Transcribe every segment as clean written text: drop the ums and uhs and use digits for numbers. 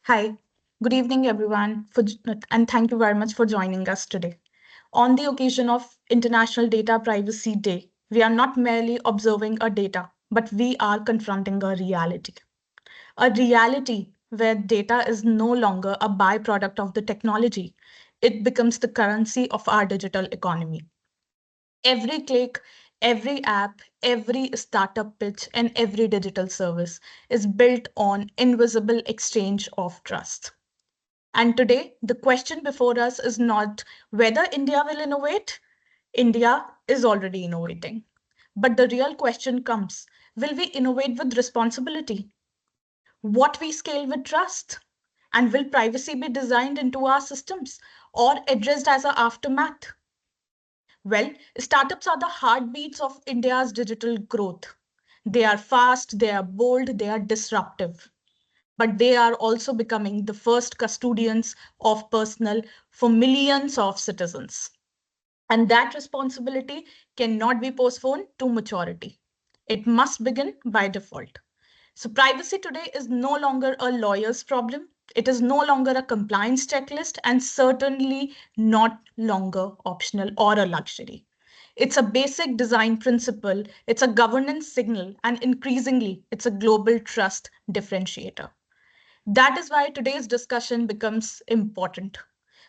Hi, good evening, everyone, and thank you very much for joining us today. On the occasion of International Data Privacy Day, we are not merely observing a data, but we are confronting a reality where data is no longer a byproduct of the technology. It becomes the currency of our digital economy. Every click, every app, every startup pitch, and every digital service is built on invisible exchange of trust. And today, the question before us is not whether India will innovate. India is already innovating. But the real question comes, will we innovate with responsibility? What we scale with trust? And will privacy be designed into our systems or addressed as an aftermath? Well, startups are the heartbeats of India's digital growth. They are fast, they are bold, they are disruptive, but they are also becoming the first custodians of personal for millions of citizens. And that responsibility cannot be postponed to maturity. It must begin by default. So, privacy today is no longer a lawyer's problem. It is no longer a compliance checklist and certainly not longer optional or a luxury. It's a basic design principle, it's a governance signal, and increasingly, it's a global trust differentiator. That is why today's discussion becomes important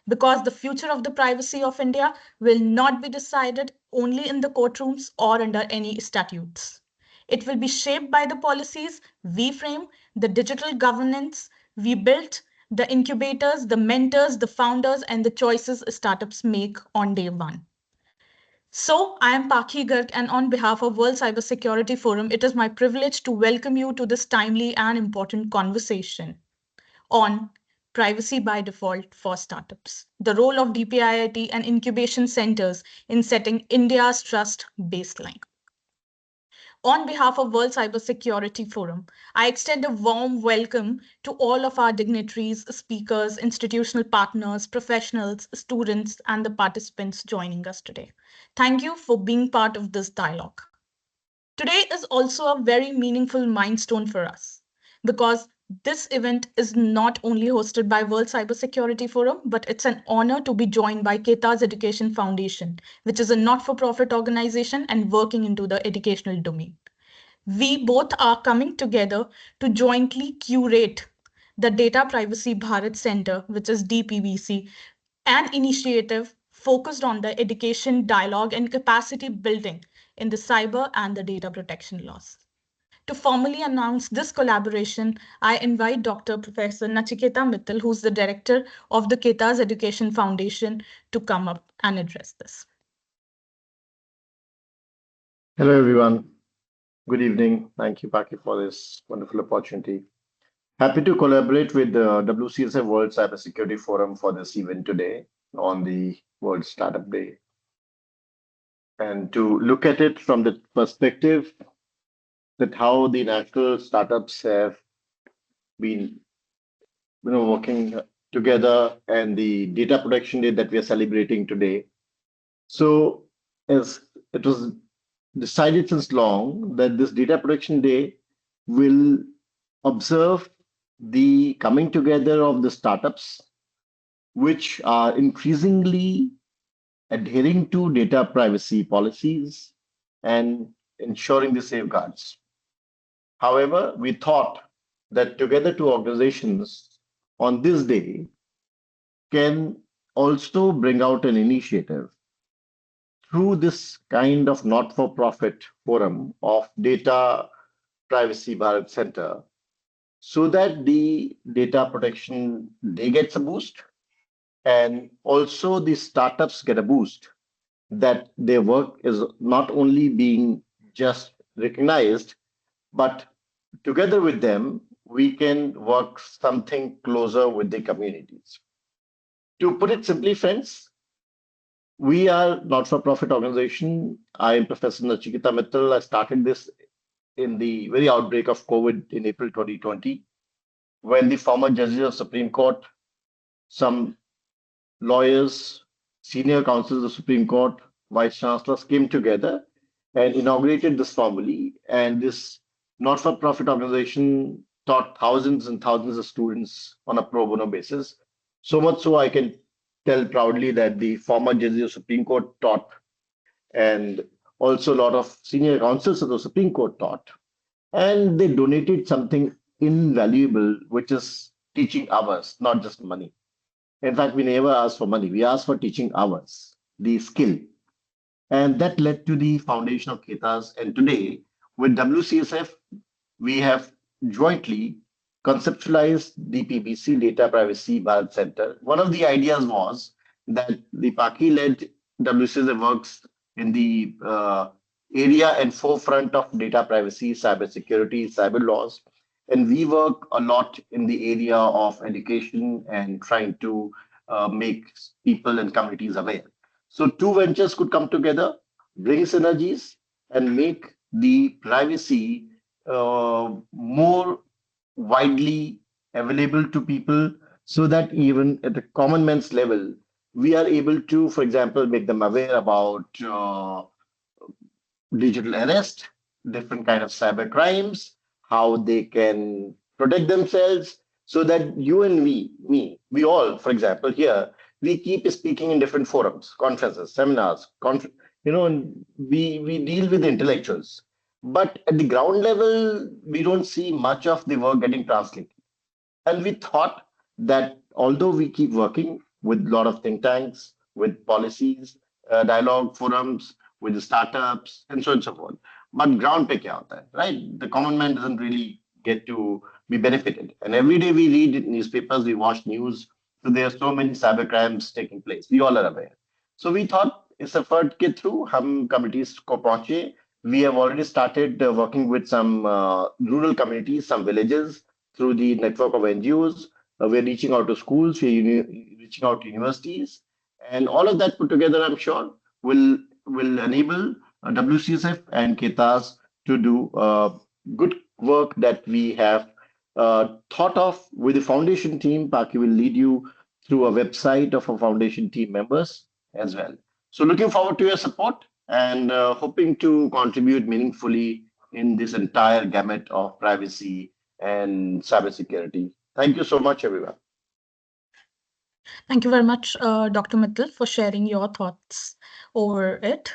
because the future of the privacy of India will not be decided only in the courtrooms or under any statutes. It will be shaped by the policies we frame, the digital governance we built, the incubators, the mentors, the founders, and the choices startups make on day one. So, I am Paki Garg, and on behalf of World Cybersecurity Forum, it is my privilege to welcome you to this timely and important conversation on privacy by default for startups, the role of DPIIT and incubation centers in setting India's trust baseline. On behalf of World Cybersecurity Forum, I extend a warm welcome to all of our dignitaries, speakers, institutional partners, professionals, students, and the participants joining us today. Thank you for being part of this dialogue. Today is also a very meaningful milestone for us because this event is not only hosted by World Cybersecurity Forum, but it's an honor to be joined by KETAS Education Foundation, which is a not-for-profit organization and working into the educational domain. We both are coming together to jointly curate the Data Privacy Bharat Centre, which is DPBC, an initiative focused on the education, dialogue, and capacity building in the cyber and the data protection laws. To formally announce this collaboration, I invite Dr. Professor Nachiketa Mittal, who's the director of the KETAS Education Foundation, to come up and address this. Hello, everyone. Good evening. Thank you, Paki, for this wonderful opportunity. Happy to collaborate with the WCSF World Cybersecurity Forum for this event today on the World Startup Day. And to look at it from the perspective that how the national startups have been working together and the data protection day that we are celebrating today. So as it was decided since long that this data protection day will observe the coming together of the startups which are increasingly adhering to data privacy policies and ensuring the safeguards. However, we thought that together two organizations on this day can also bring out an initiative through this kind of not-for-profit forum of Data Privacy Bharat Centre so that the data protection day gets a boost and also the startups get a boost that their work is not only being just recognized, but together with them, we can work something closer with the communities. To put it simply, friends, we are not-for-profit organization. I am Professor Nachiketa Mittal. I started this in the very outbreak of COVID in April 2020, when the former judges of Supreme Court, some lawyers, senior counsels of the Supreme Court, vice chancellors came together and inaugurated this formally. And this not-for-profit organization taught thousands and thousands of students on a pro bono basis. So much so I can tell proudly that the former judges of Supreme Court taught, and also a lot of senior counsels of the Supreme Court taught. And they donated something invaluable, which is teaching hours, not just money. In fact, we never asked for money. We asked for teaching hours, the skill. And that led to the foundation of KETAS. And today, with WCSF, we have jointly conceptualized DPBC, Data Privacy Bharat Centre. One of the ideas was that the Paki-led WCSF works in the area and forefront of data privacy, cybersecurity, cyber laws. And we work a lot in the area of education and trying to make people and communities aware. So two ventures could come together, bring synergies, and make the privacy more widely available to people, so that even at the common man's level, we are able to, for example, make them aware about digital arrest, different kind of cyber crimes, how they can protect themselves, so that you and we all, for example, here, we keep speaking in different forums, conferences, seminars, and we deal with intellectuals. But at the ground level, we don't see much of the work getting translated. And we thought that although we keep working with a lot of think tanks, with policies, dialogue forums, with the startups, and so on and so forth, but ground pe kya hota hai, right? The common man doesn't really get to be benefited. And every day we read newspapers, we watch news. So there are so many cyber crimes taking place. We all are aware. So we thought इस effort के through हम communities को पहुंचे. We have already started working with some rural communities, some villages, through the network of NGOs. We're reaching out to schools, reaching out to universities, and all of that put together, I'm sure, will enable WCSF and KETAS to do good work that we have thought of with the foundation team. Paki will lead you through a website of our foundation team members as well. So, looking forward to your support and hoping to contribute meaningfully in this entire gamut of privacy and cybersecurity. Thank you so much, everyone. Thank you very much, Dr. Mittal, for sharing your thoughts over it.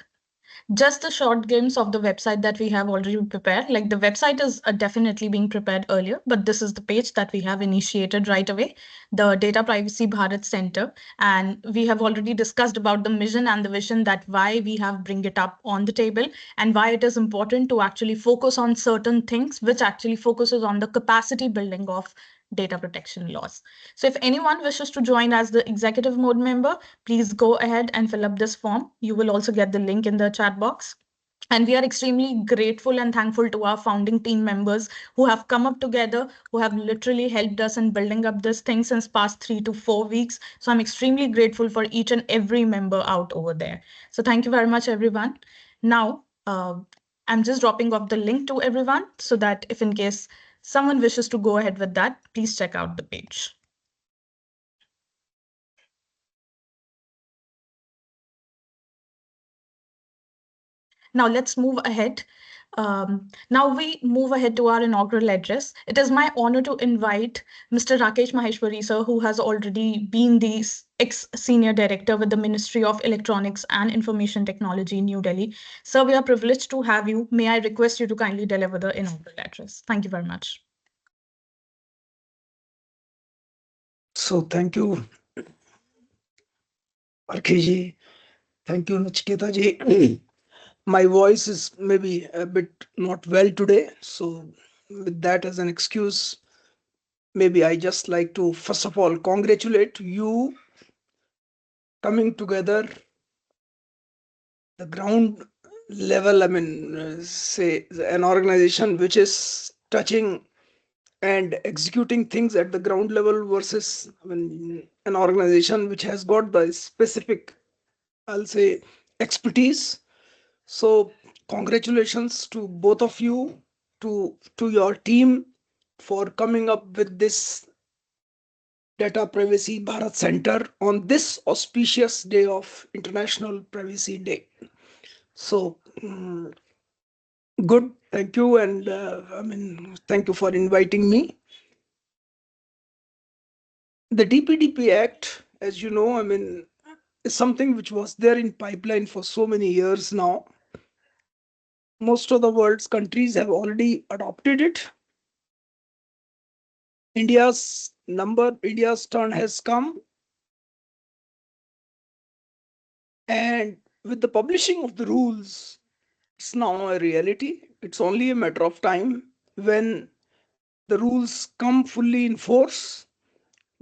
Just the short glimpse of the website that we have already prepared. Like the website is definitely being prepared earlier, but this is the page that we have initiated right away, the Data Privacy Bharat Center. And we have already discussed about the mission and the vision, that why we have bring it up on the table and why it is important to actually focus on certain things, which actually focuses on the capacity building of data protection laws. So if anyone wishes to join as the executive mode member, please go ahead and fill up this form. You will also get the link in the chat box. And we are extremely grateful and thankful to our founding team members who have come up together, who have literally helped us in building up this thing since past 3 to 4 weeks. So I'm extremely grateful for each and every member out over there. So thank you very much, everyone. Now, I'm just dropping off the link to everyone so that if in case someone wishes to go ahead with that, please check out the page. Now let's move ahead. Now we move ahead to our inaugural address. It is my honor to invite Mr. Rakesh Maheshwari, sir, who has already been the ex-senior director with the Ministry of Electronics and Information Technology in New Delhi. Sir, we are privileged to have you. May I request you to kindly deliver the inaugural address? Thank you very much. So thank you, Arkhi. Thank you, Nachiketa ji. My voice is maybe a bit not well today. So with that as an excuse, maybe I just like to, first of all, congratulate you coming together the ground level. I mean, say an organization which is touching and executing things at the ground level versus, I mean, an organization which has got the specific, I'll say, expertise. So congratulations to both of you, to your team, for coming up with this Data Privacy Bharat Center on this auspicious day of International Privacy Day. So good. Thank you, and thank you for inviting me. The DPDP Act, as you know, is something which was there in pipeline for so many years now. Most of the world's countries have already adopted it. India's turn has come, and with the publishing of the rules, it's now a reality. It's only a matter of time when the rules come fully in force.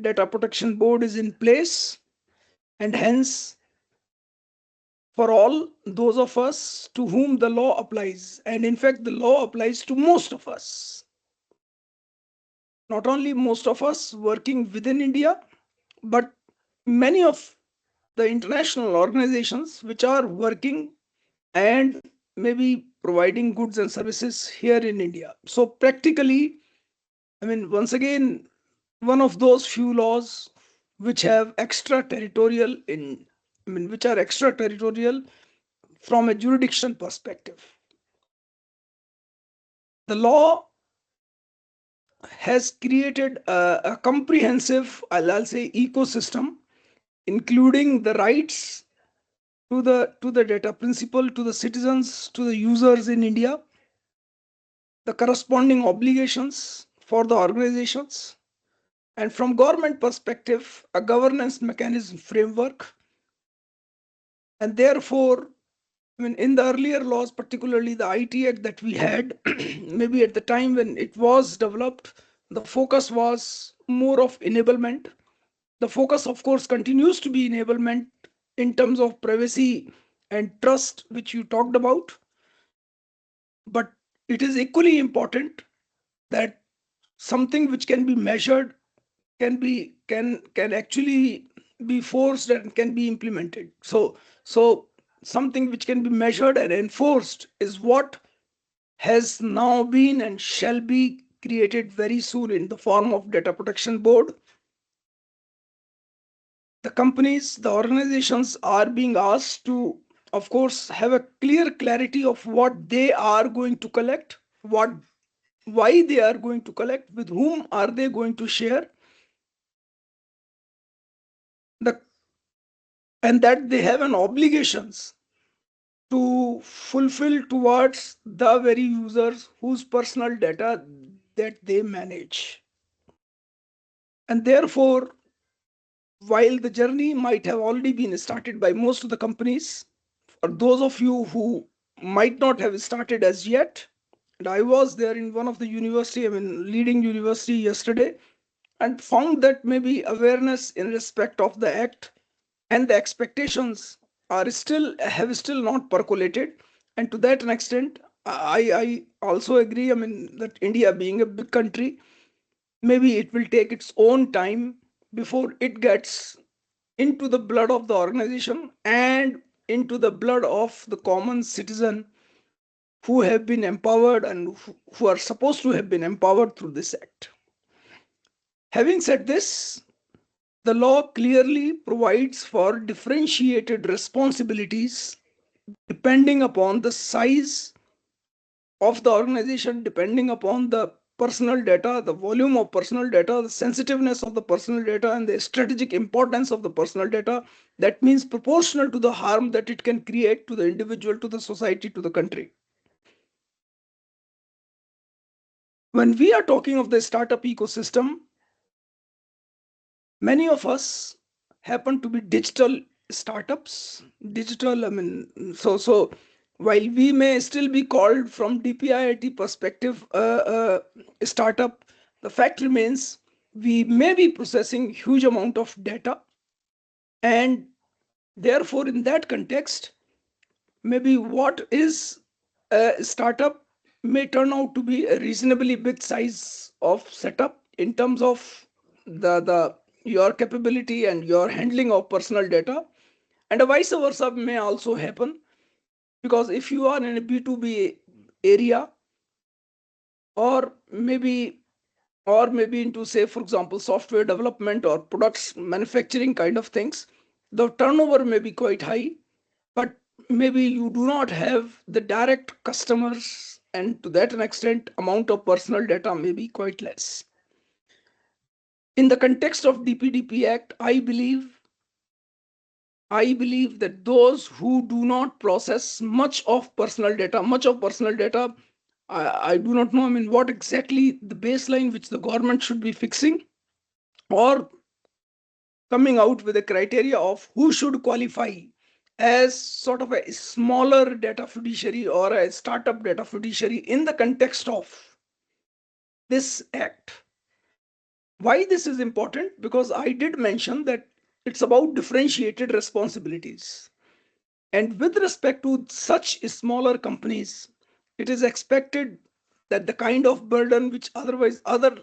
Data Protection Board is in place, and hence, for all those of us to whom the law applies, and in fact, the law applies to most of us, not only most of us working within India, but many of the international organizations which are working and maybe providing goods and services here in India. So practically, once again, one of those few laws which have extraterritorial which are extraterritorial from a jurisdiction perspective. The law has created a comprehensive, I'll say, ecosystem, including the rights to the data principle, to the citizens, to the users in India, the corresponding obligations for the organizations, and from government perspective, a governance mechanism framework. And therefore, in the earlier laws, particularly the IT Act that we had, maybe at the time when it was developed, the focus was more of enablement. The focus, of course, continues to be enablement in terms of privacy and trust, which you talked about. But it is equally important that something which can be measured can actually be forced and can be implemented. So something which can be measured and enforced is what has now been and shall be created very soon in the form of Data Protection Board. The companies, the organizations are being asked to, of course, have a clear clarity of what they are going to collect, why they are going to collect, with whom are they going to share, the and that they have an obligations to fulfill towards the very users whose personal data that they manage. And therefore, while the journey might have already been started by most of the companies, for those of you who might not have started as yet, and I was there in one of the university, leading university yesterday, and found that maybe awareness in respect of the act and the expectations have still not percolated. And to that extent, I also agree, that India being a big country, maybe it will take its own time before it gets into the blood of the organization and into the blood of the common citizen who have been empowered and who are supposed to have been empowered through this act. Having said this, the law clearly provides for differentiated responsibilities depending upon the size of the organization, depending upon the personal data, the volume of personal data, the sensitiveness of the personal data, and the strategic importance of the personal data. That means proportional to the harm that it can create to the individual, to the society, to the country. When we are talking of the startup ecosystem, many of us happen to be digital startups. So while we may still be called from DPIIT perspective startup, the fact remains we may be processing huge amount of data, and therefore in that context, maybe what is a startup may turn out to be a reasonably big size of setup in terms of the your capability and your handling of personal data, and a vice versa may also happen, because if you are in a B2B area, or maybe into, say, for example, software development or products manufacturing kind of things, the turnover may be quite high, but maybe you do not have the direct customers and to that an extent, amount of personal data may be quite less. In the context of DPDP Act, I believe that those who do not process much of personal data, I do not know, what exactly the baseline which the government should be fixing, or coming out with a criteria of who should qualify as sort of a smaller data fiduciary or a startup data fiduciary in the context of this act. Why this is important? Because I did mention that it's about differentiated responsibilities. And with respect to such smaller companies, it is expected that the kind of burden which otherwise other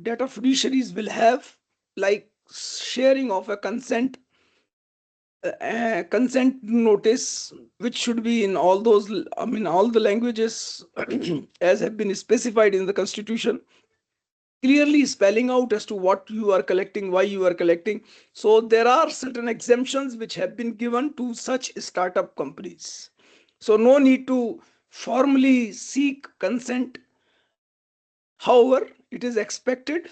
data fiduciaries will have, like sharing of a consent notice, which should be in all those, all the languages as have been specified in the Constitution, clearly spelling out as to what you are collecting, why you are collecting. So there are certain exemptions which have been given to such startup companies. So no need to formally seek consent. However, it is expected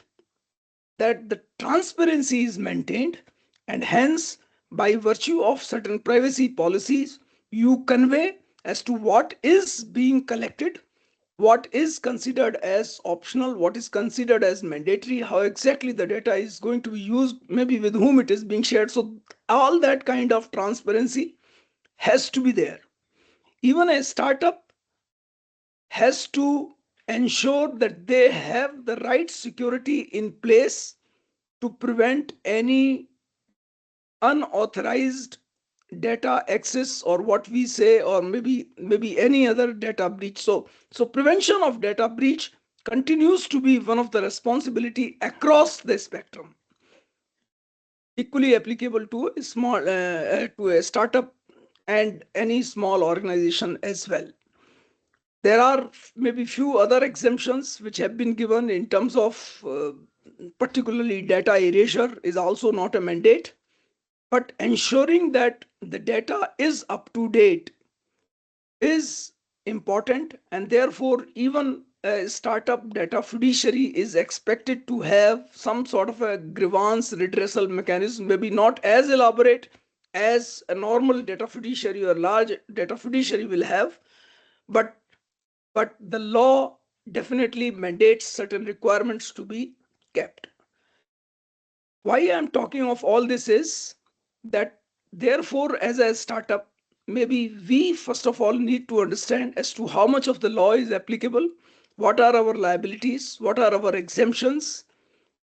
that the transparency is maintained, and hence, by virtue of certain privacy policies, you convey as to what is being collected, what is considered as optional, what is considered as mandatory, how exactly the data is going to be used, maybe with whom it is being shared. So all that kind of transparency has to be there. Even a startup has to ensure that they have the right security in place to prevent any unauthorized data access, or what we say, or maybe any other data breach. So prevention of data breach continues to be one of the responsibility across the spectrum, equally applicable to a to a startup and any small organization as well. There are maybe few other exemptions which have been given in terms of particularly data erasure is also not a mandate, but ensuring that the data is up to date is important, and therefore even a startup data fiduciary is expected to have some sort of a grievance redressal mechanism, maybe not as elaborate as a normal data fiduciary or large data fiduciary will have, but the law definitely mandates certain requirements to be kept. Why I'm talking of all this is that, therefore, as a startup, maybe we first of all need to understand as to how much of the law is applicable, what are our liabilities, what are our exemptions,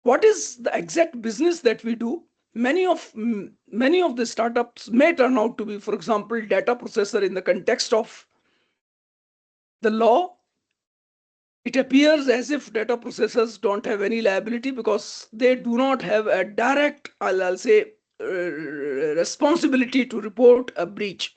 what is the exact business that we do. Many of the startups may turn out to be, for example, data processor in the context of the law. It appears as if data processors don't have any liability because they do not have a direct, I'll say, responsibility to report a breach.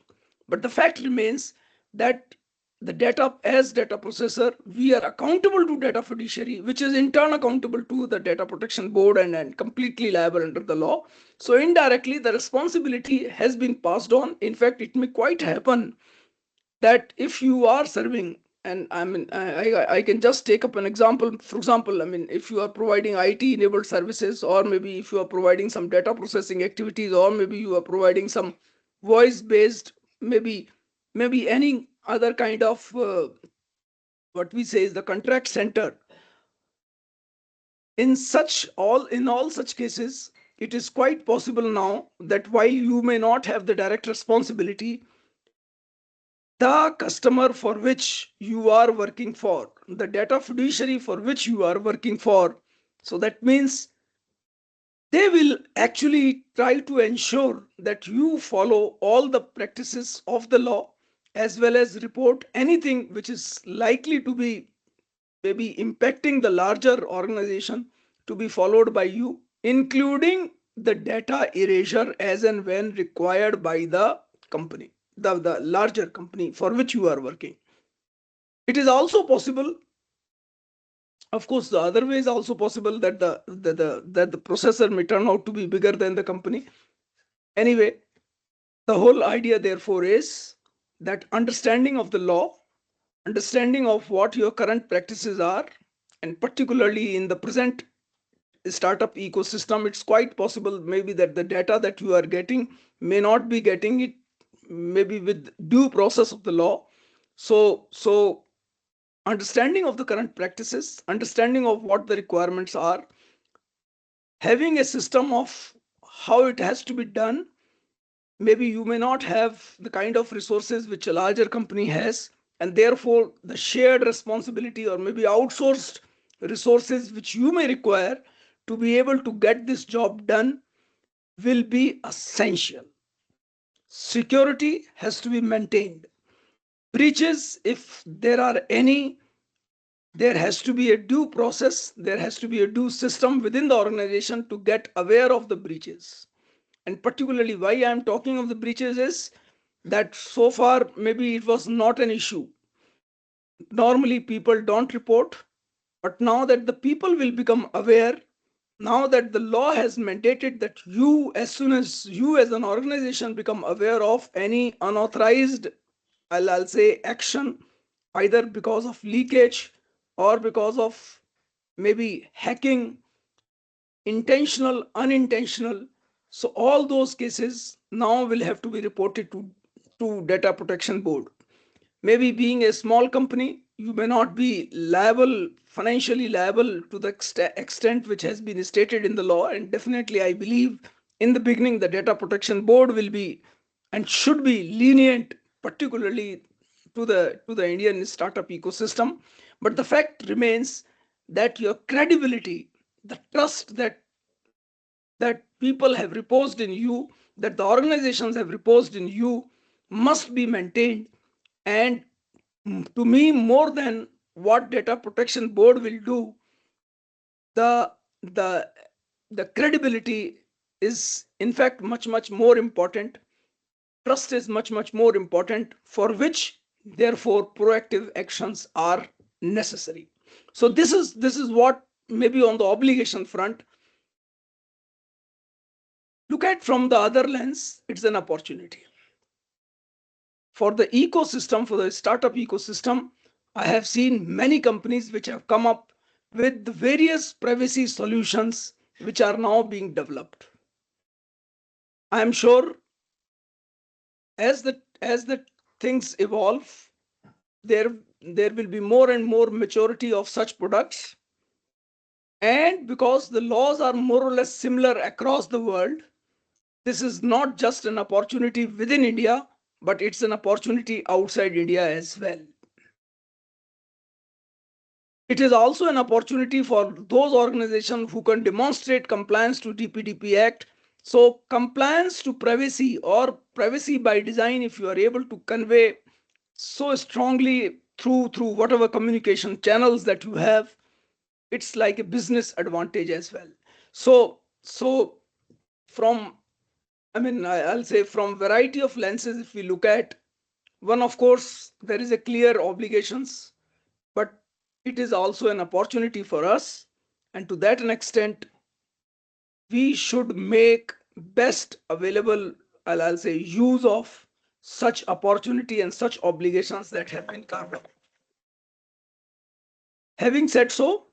But the fact remains that the data, as data processor, we are accountable to data fiduciary, which is in turn accountable to the data protection board, and completely liable under the law. So indirectly, the responsibility has been passed on. In fact, it may quite happen that if you are serving, and I can just take up an example. For example, if you are providing IT enabled services, or maybe if you are providing some data processing activities, or maybe you are providing some voice based, maybe any other kind of what we say is the contract center. In all such cases, it is quite possible now that while you may not have the direct responsibility, the customer for which you are working for, the data fiduciary for which you are working for, so that means they will actually try to ensure that you follow all the practices of the law, as well as report anything which is likely to be maybe impacting the larger organization to be followed by you, including the data erasure as and when required by the company, the larger company for which you are working. It is also possible, of course, the other way is also possible, that the processor may turn out to be bigger than the company. Anyway, the whole idea therefore is that understanding of the law understanding of what your current practices are, and particularly in the present startup ecosystem, it's quite possible maybe that the data that you are getting may not be getting it maybe with due process of the law. So understanding of the current practices, understanding of what the requirements are, having a system of how it has to be done. Maybe you may not have the kind of resources which a larger company has, and therefore the shared responsibility or maybe outsourced resources which you may require to be able to get this job done will be essential. Security has to be maintained. Breaches, if there are any, there has to be a due process, there has to be a due system within the organization to get aware of the breaches. And particularly why I'm talking of the breaches is that so far maybe it was not an issue. Normally people don't report, but now that the people will become aware, now that the law has mandated that you, as soon as you as an organization become aware of any unauthorized, I'll say, action, either because of leakage or because of maybe hacking, intentional, unintentional. So all those cases now will have to be reported to Data Protection Board. Maybe being a small company, you may not be liable, financially liable to the extent which has been stated in the law. And definitely, I believe in the beginning, the Data Protection Board will be and should be lenient, particularly to the Indian startup ecosystem. But the fact remains that your credibility, the trust that people have reposed in you, that the organizations have reposed in you, must be maintained. And to me, more than what Data Protection Board will do, the the the credibility is in fact much more important. Trust is much more important, for which therefore proactive actions are necessary. So this is what maybe on the obligation front. Look at from the other lens, it's an opportunity for the ecosystem, for the startup ecosystem. I have seen many companies which have come up with the various privacy solutions which are now being developed. I am sure as the things evolve, there will be more and more maturity of such products. And because the laws are more or less similar across the world, this is not just an opportunity within India, but it's an opportunity outside India as well. It is also an opportunity for those organizations who can demonstrate compliance to DPDP Act. So compliance to privacy or privacy by design, if you are able to convey so strongly through whatever communication channels that you have, it's like a business advantage as well. So from, I'll say, from variety of lenses, if we look at one, of course, there is a clear obligations, but it is also an opportunity for us. And to that an extent, we should make best available, I'll say, use of such opportunity and such obligations that have been carved out. Having said so,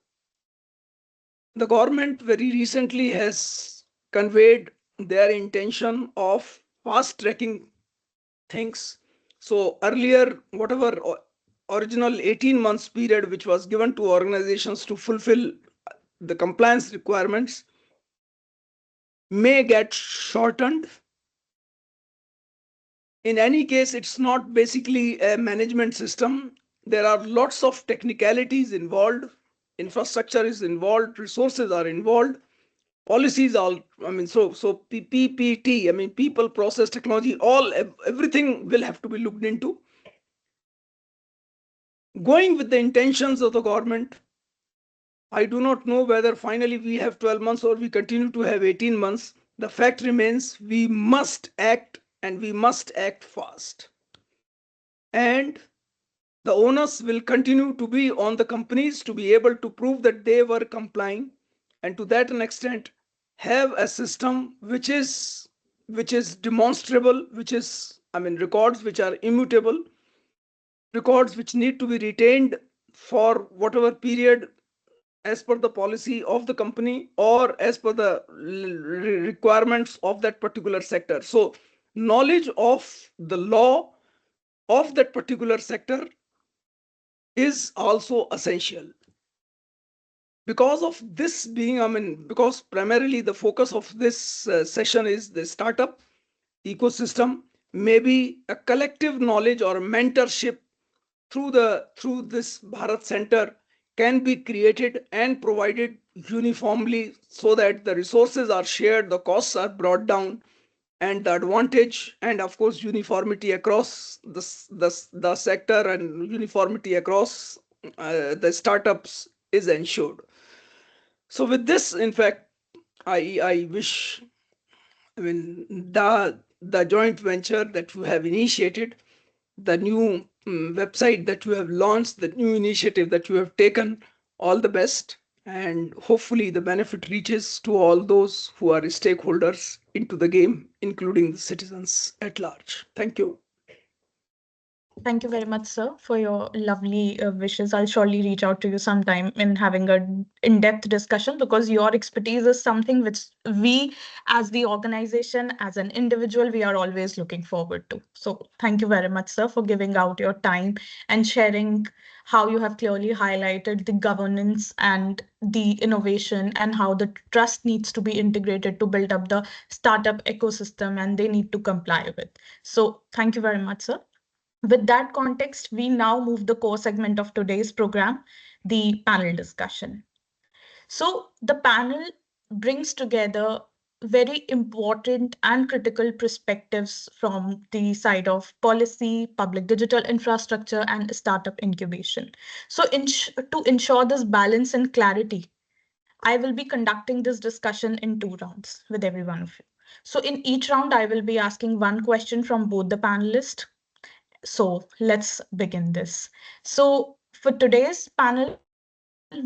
the government very recently has conveyed their intention of fast tracking things. So earlier, whatever original 18 months period which was given to organizations to fulfill the compliance requirements may get shortened. In any case, it's not basically a management system. There are lots of technicalities involved, infrastructure is involved, resources are involved, policies all, so PPT, people, process, technology, all, everything will have to be looked into. Going with the intentions of the government, I do not know whether finally we have 12 months or we continue to have 18 months. The fact remains we must act, and we must act fast. And the onus will continue to be on the companies to be able to prove that they were complying, and to that an extent have a system which is demonstrable, which is, records which are immutable. records which need to be retained for whatever period as per the policy of the company or as per the requirements of that particular sector. So knowledge of the law of that particular sector is also essential. Because of this being, because primarily the focus of this session is the startup ecosystem, maybe a collective knowledge or mentorship through this Bharat Center can be created and provided uniformly so that the resources are shared, the costs are brought down, and the advantage and of course uniformity across the sector and uniformity across the startups is ensured. So with this, in fact, I wish, the joint venture that you have initiated, the new website that you have launched, the new initiative that you have taken, all the best. And hopefully the benefit reaches to all those who are stakeholders into the game, including the citizens at large. Thank you. Thank you very much, sir, for your lovely wishes. I'll surely reach out to you sometime in having a in-depth discussion because your expertise is something which we, as the organization, as an individual, we are always looking forward to. So thank you very much, sir, for giving out your time and sharing how you have clearly highlighted the governance and the innovation and how the trust needs to be integrated to build up the startup ecosystem and they need to comply with. So thank you very much, sir. With that context, we now move the core segment of today's program, the panel discussion. So the panel brings together very important and critical perspectives from the side of policy, public digital infrastructure, and startup incubation. So to ensure this balance and clarity, I will be conducting this discussion in two rounds with every one of you. So in each round, I will be asking one question from both the panelists. So let's begin this. So for today's panel,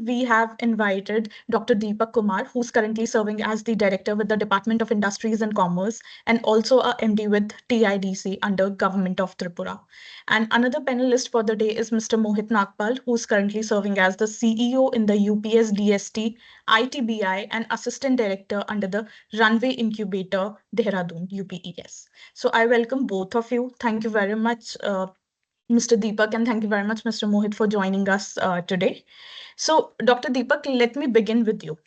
we have invited Dr. Deepak Kumar, who's currently serving as the director with the Department of Industries and Commerce and also a MD with TIDC under Government of Tripura. And another panelist for the day is Mr. Mohit Nagpal, who's currently serving as the CEO in the UPS DST, ITBI, and Assistant Director under the Runway Incubator, Dehradun, UPES. So I welcome both of you. Thank you very much, Mr. Deepak, and thank you very much, Mr. Mohit, for joining us today. So, Dr. Deepak, let me begin with you.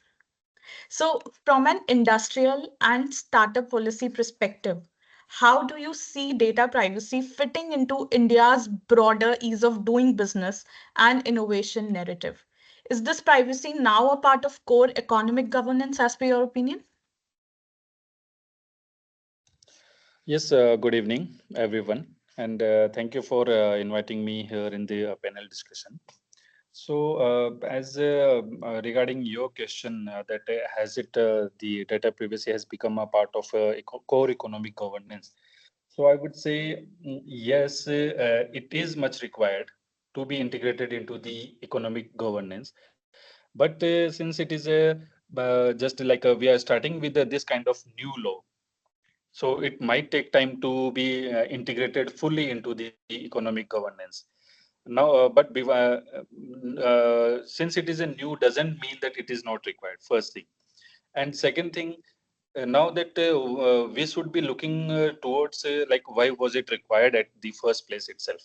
So, from an industrial and startup policy perspective, how do you see data privacy fitting into India's broader ease of doing business and innovation narrative? Is this privacy now a part of core economic governance, as per your opinion? Yes, good evening, everyone, and thank you for inviting me here in the panel discussion. So, as regarding your question, that has it the data privacy has become a part of core economic governance? So, I would say yes, it is much required to be integrated into the economic governance. But since it is a just like we are starting with this kind of new law, so it might take time to be integrated fully into the economic governance. Now, since it is a new, doesn't mean that it is not required. First thing, and second thing, now that we should be looking towards like why was it required at the first place itself?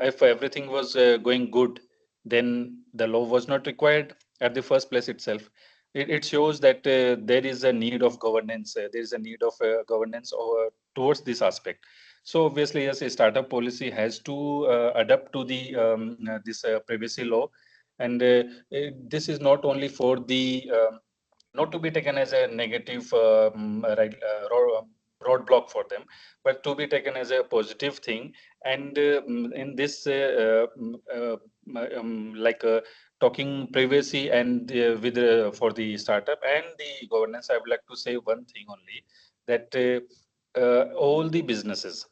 If everything was going good, then the law was not required at the first place itself. It shows that there is a need of governance. There is a need of governance towards this aspect. So obviously, yes, a startup policy has to adapt to the this privacy law, and this is not only for the not to be taken as a negative roadblock for them, but to be taken as a positive thing. And in this, like talking privacy and with for the startup and the governance, I would like to say one thing only, that all the businesses,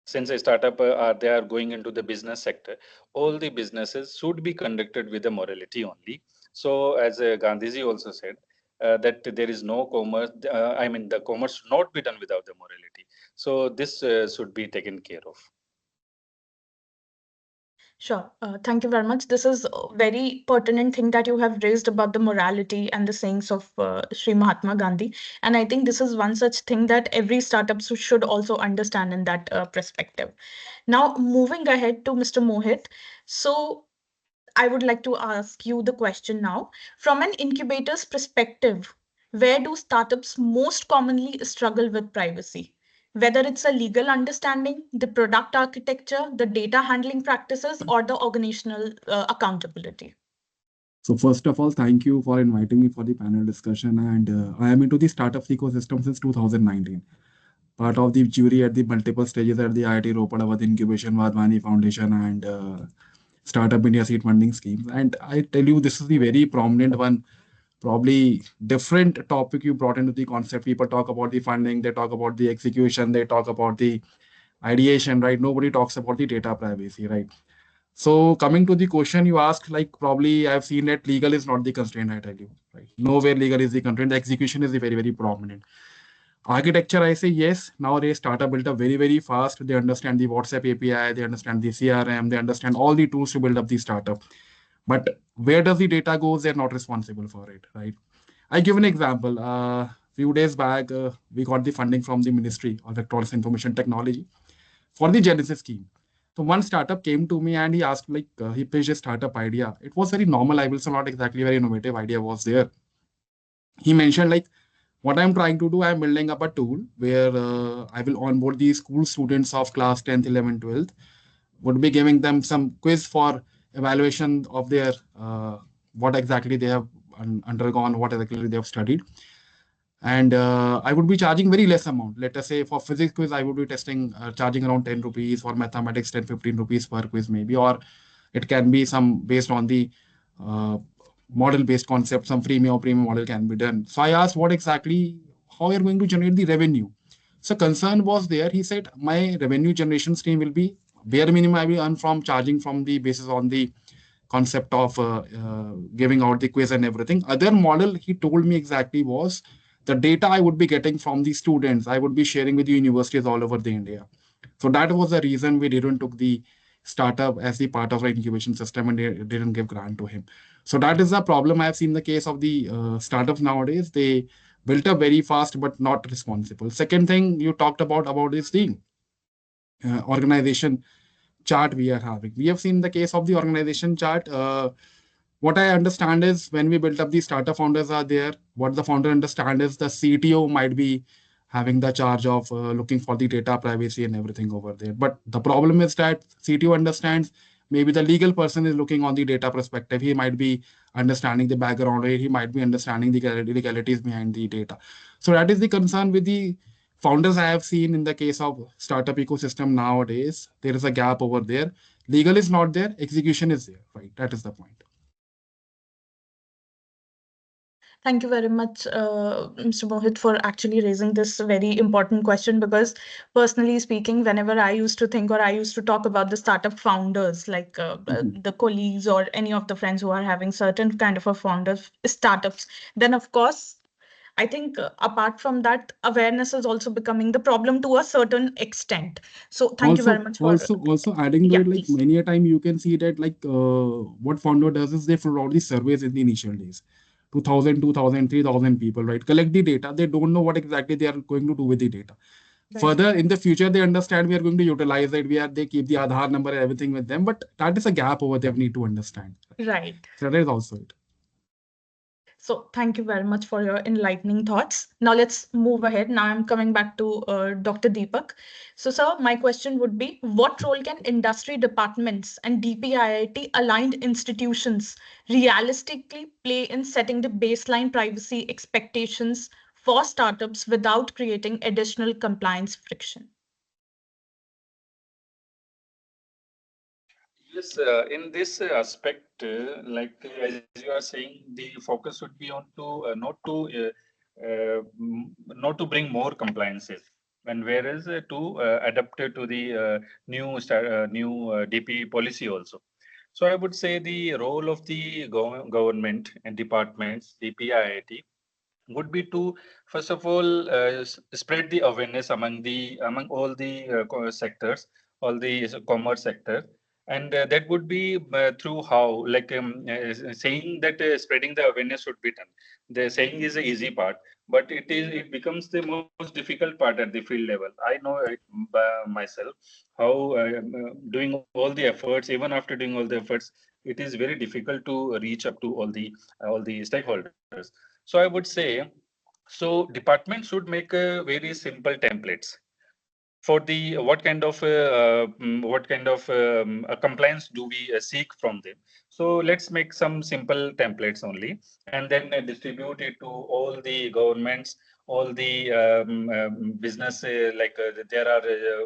since a startup are they are going into the business sector, all the businesses should be conducted with the morality only. So as Gandhiji also said, that there is no commerce, I mean the commerce should not be done without the morality. So this should be taken care of. Sure. Thank you very much. This is a very pertinent thing that you have raised about the morality and the sayings of Sri Mahatma Gandhi. And I think this is one such thing that every startup should also understand in that perspective. Now, moving ahead to Mr. Mohit. So, I would like to ask you the question now. From an incubator's perspective, where do startups most commonly struggle with privacy? Whether it's a legal understanding, the product architecture, the data handling practices, or the organizational accountability. So first of all, thank you for inviting me for the panel discussion. And I am into the startup ecosystem since 2019. Part of the jury at the multiple stages at the IIT Ropar with incubation, Vadvani Foundation, and Startup India seed funding schemes. And I tell you, this is the very prominent one, probably different topic you brought into the concept. People talk about the funding, they talk about the execution, they talk about the ideation, right? Nobody talks about the data privacy, right? So coming to the question you asked, like probably I've seen that legal is not the constraint, I tell you, right? Nowhere legal is the constraint. The execution is the very, very prominent. Architecture, I say yes. Nowadays, startup built up very, very fast. They understand the WhatsApp API, they understand the CRM, they understand all the tools to build up the startup. But where does the data go? They're not responsible for it, right? I give an example. Few days back, we got the funding from the Ministry of Electronics Information Technology for the Genesis scheme. So one startup came to me and he asked, like, he pitched a startup idea. It was very normal, I will say, not exactly very innovative idea was there. He mentioned, like, what I'm trying to do, I'm building up a tool where I will onboard the school students of class 10th, 11th, 12th, would be giving them some quiz for evaluation of their what exactly they have undergone, what exactly they have studied. And I would be charging very less amount. Let us say for physics quiz, I would be testing, charging around 10 rupees, for mathematics, 10, 15 rupees per quiz maybe, or it can be some based on the uh, model based concept, some freemium or premium model can be done. So I asked what exactly, how you're going to generate the revenue. So concern was there. He said, my revenue generation stream will be bare minimum I will earn from charging from the basis on the concept of giving out the quiz and everything. Other model he told me exactly was the data I would be getting from the students, I would be sharing with the universities all over the India. So that was the reason we didn't took the startup as the part of our incubation system and didn't give grant to him. So that is the problem I have seen in the case of the startups nowadays. They built up very fast but not responsible. Second thing you talked about is the organization chart we are having. We have seen the case of the organization chart. What I understand is when we built up the startup founders are there. What the founder understand is the CTO might be having the charge of looking for the data privacy and everything over there. But the problem is that CTO understands maybe the legal person is looking on the data perspective. He might be understanding the background, or he might be understanding the legalities behind the data. So that is the concern with the founders I have seen in the case of startup ecosystem nowadays. There is a gap over there. Legal is not there, execution is there, right? That is the point. Thank you very much, Mr. Mohit, for actually raising this very important question. Because, personally speaking, whenever I used to think or I used to talk about the startup founders, like Mhm. the colleagues or any of the friends who are having certain kind of a founders startups, then of course, I think apart from that, awareness is also becoming the problem to a certain extent. So, thank you very Also, much for. also, also adding to Yeah, it, like please. many a time you can see that like what founder does is they fill out the surveys in the initial days. 2000, 2000, 3000 people, right? Collect the data. They don't know what exactly they are going to do with the data. Right. Further, in the future, they understand we are going to utilize it. They keep the Aadhaar number and everything with them. But that is a gap over there we need to understand. Right. So that is also it. So thank you very much for your enlightening thoughts. Now let's move ahead. Now I'm coming back to Dr. Deepak. So, sir, my question would be, what role can industry departments and DPIIT aligned institutions realistically play in setting the baseline privacy expectations for startups without creating additional compliance friction? Yes, in this aspect, as you are saying, the focus should be on to not to bring more compliances, and whereas to adapt to the new DP policy also. So I would say the role of the government and departments, DPIIT, would be to first of all spread the awareness among all the sectors, all the commerce sector, And that would be through how, like saying that spreading the awareness should be done. The saying is the easy part, but it becomes the most difficult part at the field level. I know it myself how doing all the efforts, even after doing all the efforts, it is very difficult to reach up to all the stakeholders. So I would say, so department should make very simple templates for the what kind of compliance do we seek from them. So let's make some simple templates only, and then distribute it to all the governments, all the business, there are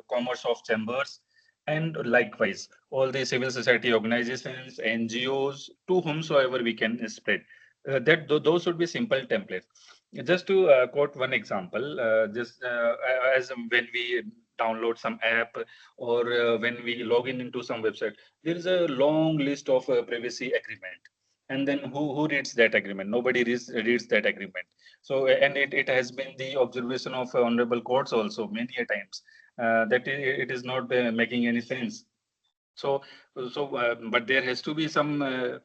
commerce of chambers, and likewise all the civil society organizations, NGOs, to whomsoever we can spread. Those should be simple templates. Just to quote one example, just as when we download some app, or when we log in into some website, there is a long list of privacy agreement. And then who reads that agreement? Nobody reads that agreement. So, and it has been the observation of honorable courts also many a times, that it is not making any sense. So, but there has to be some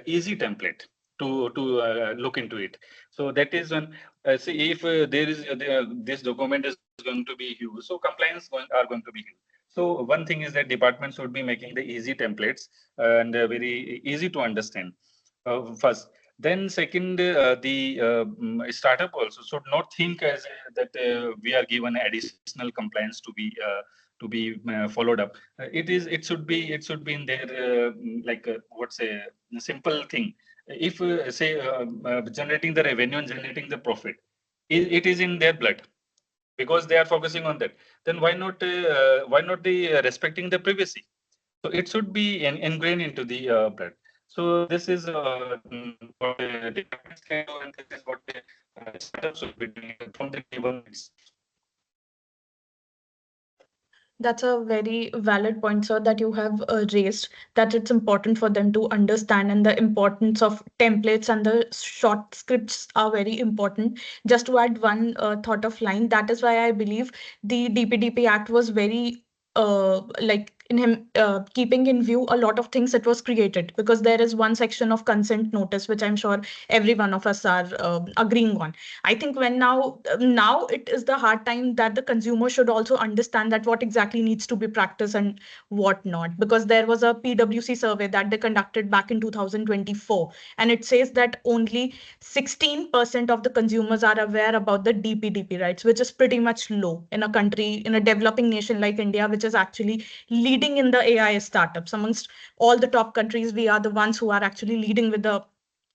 easy template to look into it. So that is when, see, if there is this document is going to be huge, so compliance are going to be huge. So one thing is that departments should be making the easy templates and very easy to understand. First, then second, the startup also should not think as that we are given additional compliance to be followed up. It should be in their what's a simple thing. If say generating the revenue and generating the profit, it is in their blood, because they are focusing on that. Then why not the respecting the privacy? So it should be ingrained into the blood. So this is what departments can do, and this is what the startups should be doing from the day one itself. That's a very valid point, sir, that you have raised, that it's important for them to understand, and the importance of templates and the short scripts are very important. Just to add one thought of line, that is why I believe the DPDP Act was very like in him keeping in view a lot of things that was created, because there is one section of consent notice which I'm sure every one of us are agreeing on. I think when now it is the hard time that the consumer should also understand that what exactly needs to be practiced and what not. Because there was a PwC survey that they conducted back in 2024, and it says that only 16% of the consumers are aware about the DPDP rights, which is pretty much low in a country, in a developing nation like India, which is actually leading in the AI startups. Amongst all the top countries, we are the ones who are actually leading with the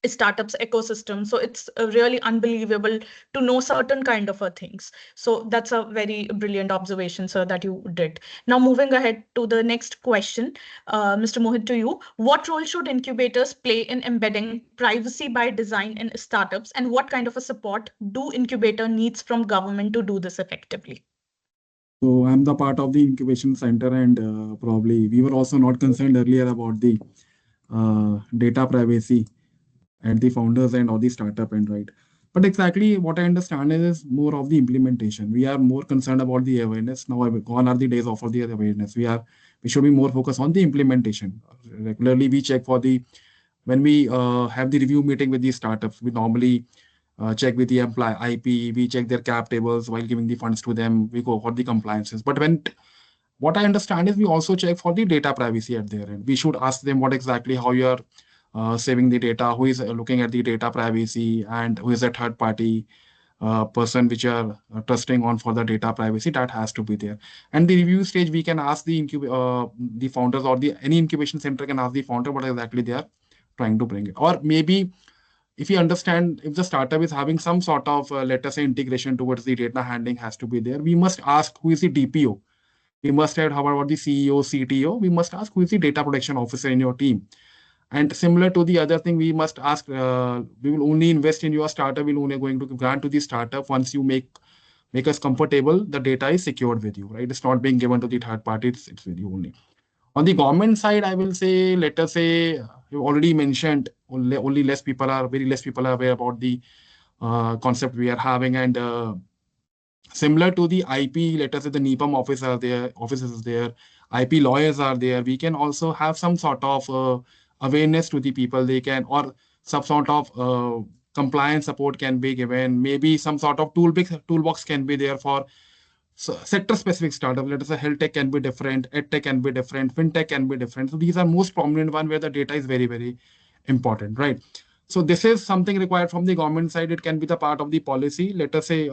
startups ecosystem. So it's really unbelievable to know certain kind of things. So that's a very brilliant observation, sir, that you did. Now moving ahead to the next question, Mr. Mohit, to you, what role should incubators play in embedding privacy by design in startups, and what kind of a support do incubator needs from government to do this effectively? So I'm the part of the incubation center, and probably we were also not concerned earlier about the data privacy at the founders and or the startup end, right? But exactly what I understand is more of the implementation. We are more concerned about the awareness. Now, gone are the days of the awareness. We should be more focused on the implementation. Regularly, we check for the when we have the review meeting with these startups. We normally check with the employee IP. We check their cap tables while giving the funds to them. We go for the compliances. But what I understand is we also check for the data privacy at their end. We should ask them what exactly how you are saving the data, who is looking at the data privacy, and who is a third party person which you are trusting on for the data privacy. That has to be there. And the review stage, we can ask the founders, or the any incubation center can ask the founder what exactly they are trying to bring it. Or maybe if you understand, if the startup is having some sort of let us say integration towards the data handling has to be there, we must ask who is the DPO. We must have how about the CEO, CTO. We must ask who is the data protection officer in your team. And similar to the other thing, we must ask, we will only invest in your startup, we'll only going to grant to the startup once you make us comfortable, the data is secured with you, right? It's not being given to the third party, it's with you only. On the government side, I will say, let us say, you already mentioned, only very less people are aware about the concept we are having. And similar to the IP, let us say the NEPAM offices is there, IP lawyers are there. We can also have some sort of awareness to the people. They can, or some sort of compliance support can be given. Maybe some sort of toolbox can be there for sector specific startup. Let us say health tech can be different, ed tech can be different, fintech can be different. So these are most prominent one where the data is very, very important, right? So this is something required from the government side. It can be the part of the policy. Let us say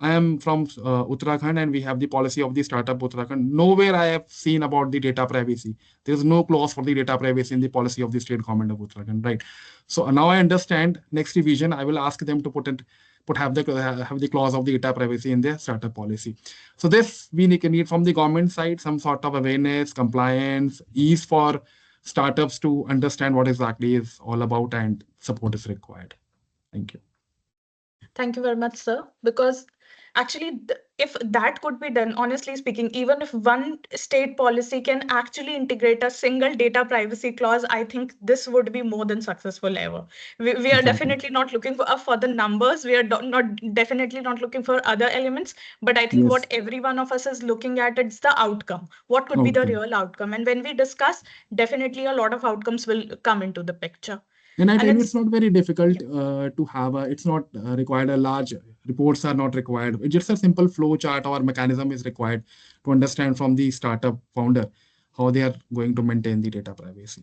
I am from Uttarakhand, and we have the policy of the startup Uttarakhand. Nowhere I have seen about the data privacy. There is no clause for the data privacy in the policy of the state government of Uttarakhand, right? So now I understand. Next revision, I will ask them to have the clause of the data privacy in their startup policy. So this we need from the government side some sort of awareness, compliance, ease for startups to understand what exactly is all about, and support is required. Thank you. Thank you very much, sir. Because actually, if that could be done, honestly speaking, even if one state policy can actually integrate a single data privacy clause, I think this would be more than successful ever. We are Exactly. definitely not looking for the numbers. We are not definitely not looking for other elements. But I think Yes. what every one of us is looking at, it's the outcome. What could be the Outcome. real outcome? And when we discuss, definitely a lot of outcomes will come into the picture. And I And tell you, it's it's, not very difficult yeah. to have a, it's not required a large, reports are not required. It's just a simple flow chart or mechanism is required to understand from the startup founder how they are going to maintain the data privacy.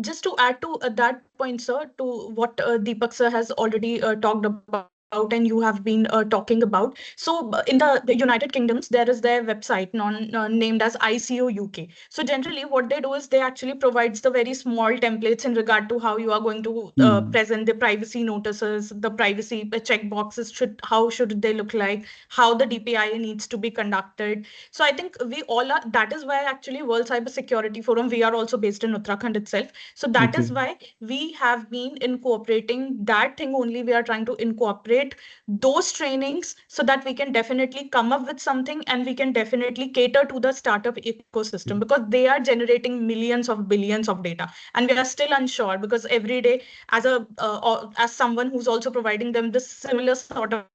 Just to add to that point, sir, to what Deepak sir has already talked about and you have been talking about. So in the United Kingdoms, there is their website named as ICO UK. So generally, what they do is they actually provides the very small templates in regard to how you are going to Hmm. present the privacy notices, the privacy check boxes, how should they look like, how the DPIIT needs to be conducted. So I think we all are. That is why actually World Cyber Security Forum. We are also based in Uttarakhand itself, so that is Okay. why we have been incorporating that thing only. We are trying to incorporate those trainings so that we can definitely come up with something and we can definitely cater to the startup ecosystem, because they are generating millions of billions of data, and we are still unsure because every day, as someone who's also providing them this similar sort of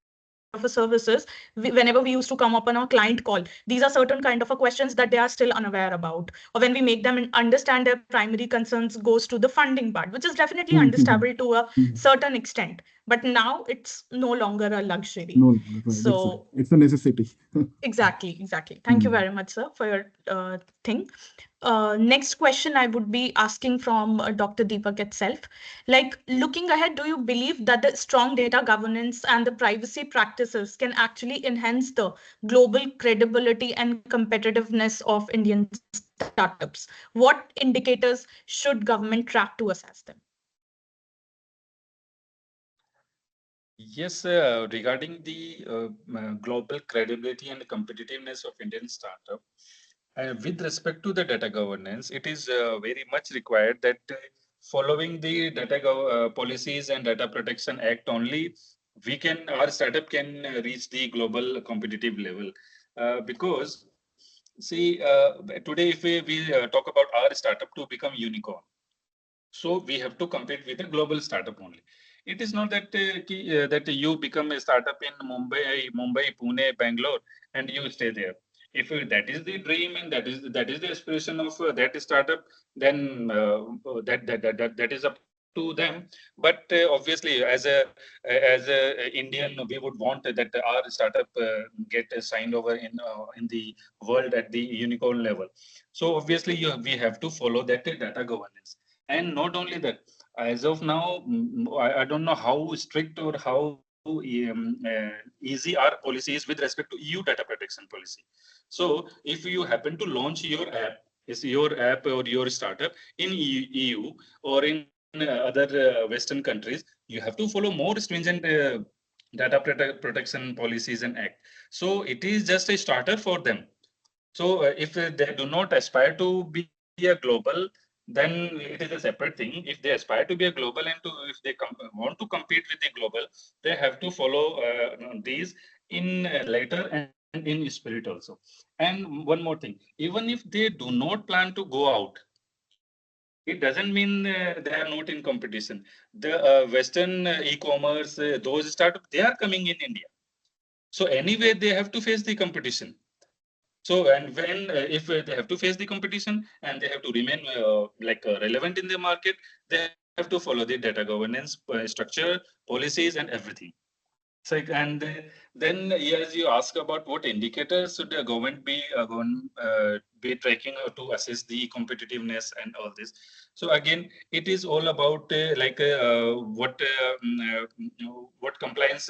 a services, whenever we used to come up on a client call, these are certain kind of a questions that they are still unaware about. Or when we make them understand their primary concerns goes to the funding part, which is definitely Hmm, hmm, understandable to a hmm. certain extent. But now it's no longer a luxury. No, right. So It's a necessity. exactly. Thank you Hmm. very much, sir, for your thing. Next question I would be asking from Dr. Deepak itself. Like, looking ahead, do you believe that the strong data governance and the privacy practices can actually enhance the global credibility and competitiveness of Indian startups? What indicators should government track to assess them? Yes, regarding the global credibility and competitiveness of Indian startup, with respect to the data governance, it is very much required that following the policies and Data Protection Act only, our startup can reach the global competitive level. Because see, today if we talk about our startup to become unicorn, so we have to compete with a global startup only. It is not that that you become a startup in Mumbai, Pune, Bangalore, and you stay there. If that is the dream and that is the aspiration of that startup, then that is up to them. But obviously, as a Indian, we would want that our startup get signed over in the world at the unicorn level. So obviously, we have to follow that data governance. And not only that, as of now, I don't know how strict or how easy our policy is with respect to EU data protection policy. So if you happen to launch your app or your startup in EU or in other Western countries, you have to follow more stringent protection policies and act. So it is just a starter for them. So if they do not aspire to be a global, then it is a separate thing. If they aspire to be a global and if they want to compete with the global, they have to follow these in letter and in spirit also. And one more thing, even if they do not plan to go out, it doesn't mean they are not in competition. The Western e-commerce, those startups, they are coming in India. So anyway, they have to face the competition. So, and when if they have to face the competition and they have to remain relevant in the market, they have to follow the data governance structure, policies, and everything. So, and then as you ask about what indicators should the government be tracking to assess the competitiveness and all this. So again, it is all about what compliance,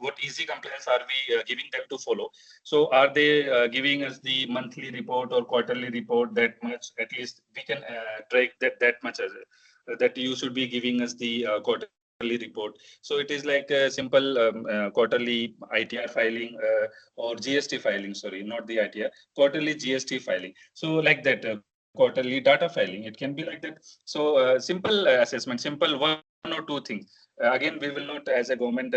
what easy compliance are we giving them to follow. So are they giving us the monthly report or quarterly report that much? At least we can track that much as that you should be giving us the quarterly report. So it is like a simple quarterly ITR filing or GST filing. Sorry, not the ITR, quarterly GST filing. So like that, quarterly data filing. It can be like that. So simple assessment, simple one or two things. Again, we will not, as a government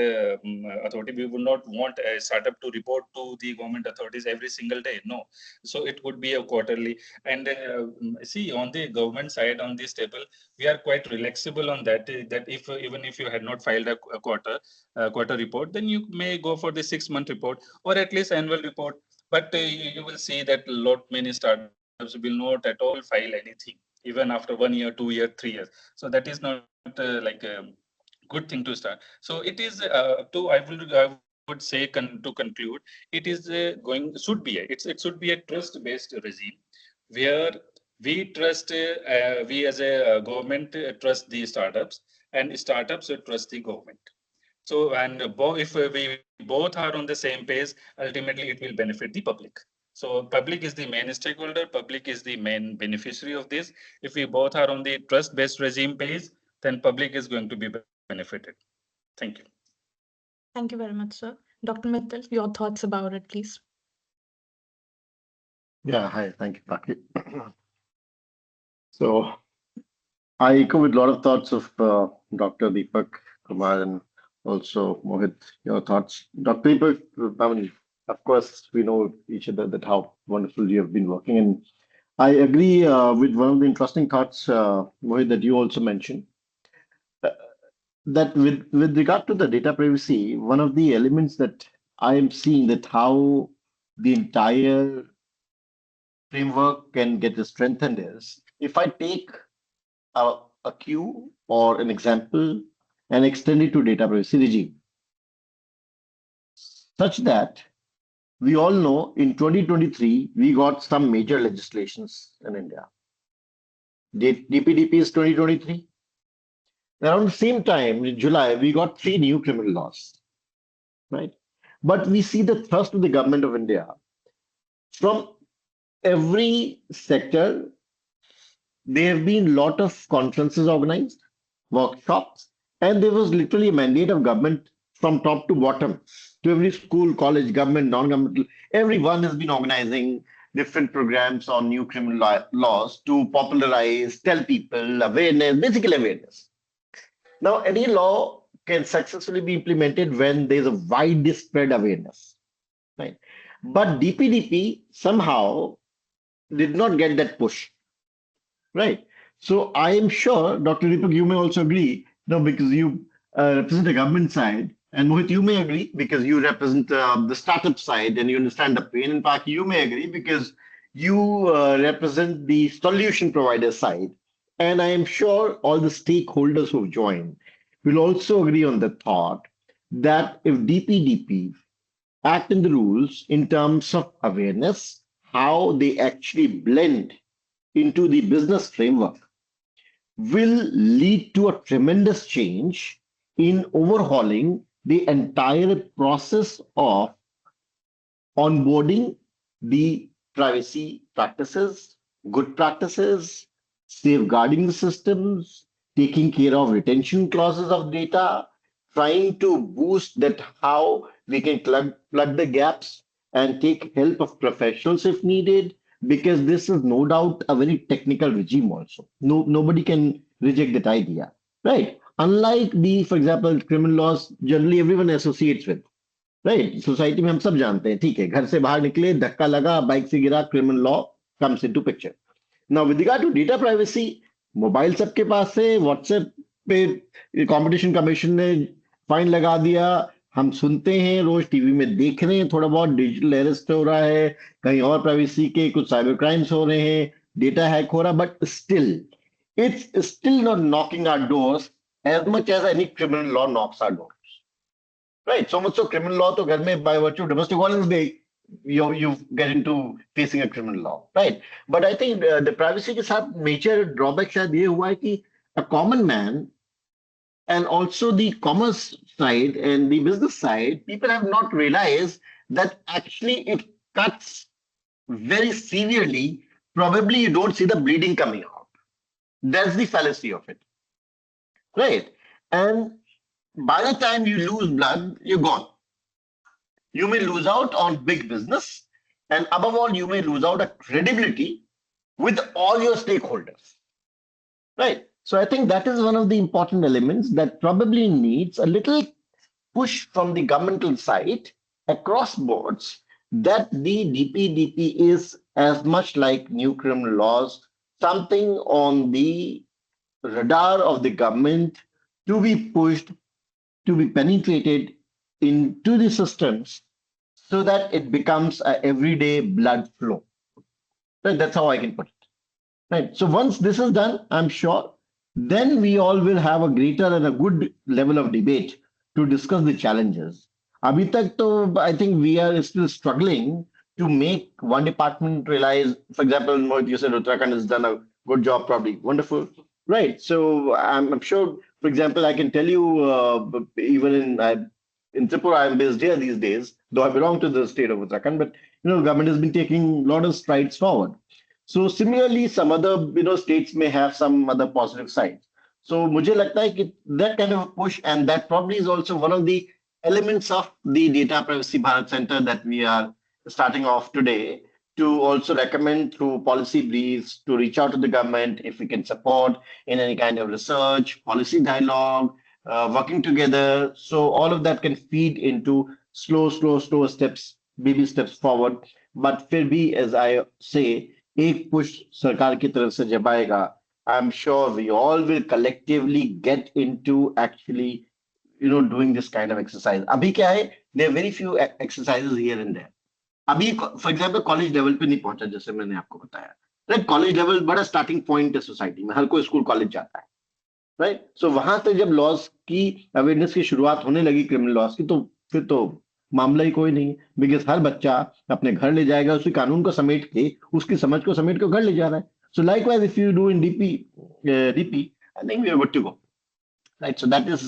authority, we will not want a startup to report to the government authorities every single day. No. So it would be a quarterly. And see, on the government side, on this table, we are quite relaxable on that. That if even if you had not filed a quarter report, then you may go for the 6-month report or at least annual report. But you will see that lot many startups will not at all file anything, even after 1 year, 2 year, 3 years. So that is not good thing to start. So it is I would say to conclude, it is it should be a trust based regime where we trust we as a government trust the startups and startups trust the government. So and if we both are on the same page, ultimately it will benefit the public. So public is the main stakeholder, public is the main beneficiary of this. If we both are on the trust based regime page, then public is going to be benefited. Thank you. Thank you very much, sir. Dr. Mittal, your thoughts about it, please. Yeah, hi, thank you, Paki. So I echo with a lot of thoughts of Dr. Deepak Kumar and also Mohit, your thoughts. Dr. Deepak, I mean, of course, we know each other that how wonderful you have been working. And I agree with one of the interesting thoughts, Mohit, that you also mentioned. That with regard to the data privacy, one of the elements that I am seeing that how the entire framework can get strengthened is if I take a cue or an example and extend it to data privacy regime, such that we all know in 2023 we got some major legislations in India. DPDP is 2023. Around the same time, in July, we got 3 new criminal laws, right? But we see the thrust of the government of India from every sector. There have been a lot of conferences organized, workshops, and there was literally a mandate of government from top to bottom to every school, college, government, non-governmental. Everyone has been organizing different programs on new criminal laws to popularize, tell people awareness, basic awareness. Now, any law can successfully be implemented when there's a widespread awareness, right? But DPDP somehow did not get that push. Right. So I am sure, Dr. Deepak, you may also agree, no, because you represent the government side, and Mohit, you may agree because you represent the startup side and you understand the pain. In fact, you may agree because you represent the solution provider side. And I am sure all the stakeholders who've joined will also agree on the thought that if DPDP act in the rules in terms of awareness, how they actually blend into the business framework will lead to a tremendous change in overhauling the entire process of onboarding the privacy practices, good practices, safeguarding the systems, taking care of retention clauses of data, trying to boost that how we can plug the gaps and take help of professionals if needed, because this is no doubt a very technical regime also. Nobody can reject that idea, right? Unlike the, for example, criminal laws, generally everyone associates with. Right society में हम सब जानते हैं ठीक है घर से बाहर निकले धक्का लगा बाइक से गिरा criminal law comes into picture now with regard to data privacy mobile सबके पास है व्हाट्सएप पे कंपटीशन कमीशन ने फाइन लगा दिया हम सुनते हैं, रोज टीवी में देख रहे हैं, थोड़ा बहुत डिजिटल अरेस्ट हो रहा है, कहीं और प्राइवेसी के कुछ साइबर क्राइम्स हो रहे हैं, डेटा हैक हो रहा, but still it's still not knocking our doors as much as any criminal law knocks our doors. Right? So much so criminal law to घर में by virtue of domestic violence they you get into facing a criminal law. Right? But I think the privacy के साथ major drawback शायद ये हुआ है कि a common man and also the commerce side and the business side, people have not realized that actually it cuts very severely. Probably you don't see the bleeding coming out. That's the fallacy of it, right? And by the time you lose blood, you're gone. You may lose out on big business, and above all, you may lose out a credibility with all your stakeholders, right? So I think that is one of the important elements that probably needs a little push from the governmental side across boards that the DPDP is as much like new criminal laws, something on the radar of the government to be pushed, to be penetrated into the systems so that it becomes a everyday blood flow. Right? That's how I can put it. Right. So once this is done, I'm sure then we all will have a greater and a good level of debate to discuss the challenges. अभी तक तो I think we are still struggling to make one department realize, for example, Mohit, you said Uttarakhand has done a good job, probably wonderful, right? So I'm sure, for example, I can tell you, even in Tripura, I'm based here these days, though I belong to the state of Uttarakhand, but government has been taking a lot of strides forward. So similarly, some other states may have some other positive sides. So मुझे लगता है कि that kind of a push, and that probably is also one of the elements of the Data Privacy Bharat Center that we are starting off today, to also recommend through policy briefs to reach out to the government if we can support in any kind of research, policy dialogue, working together. So all of that can feed into slow steps, baby steps forward. But फिर भी, as I say, एक push सरकार की तरफ से जब आएगा, I'm sure we all will collectively get into actually doing this kind of exercise. अभी क्या है, there are very few exercises here and there. अभी फॉर एग्जाम्पल कॉलेज लेवल पे नहीं पहुंचा, जैसे मैंने आपको बताया, राइट? कॉलेज लेवल बड़ा स्टार्टिंग पॉइंट है सोसाइटी में, हर कोई स्कूल कॉलेज जाता है, राइट? सो वहां तक जब लॉस की अवेयरनेस की शुरुआत होने लगी, क्रिमिनल लॉस की, तो फिर तो मामला ही कोई नहीं है, बिकॉज हर बच्चा अपने घर ले जाएगा, उसी कानून को समेट के, उसकी समझ को समेट के घर ले जा रहा है. So likewise if you do in DP, I think we are good to go, right? So that is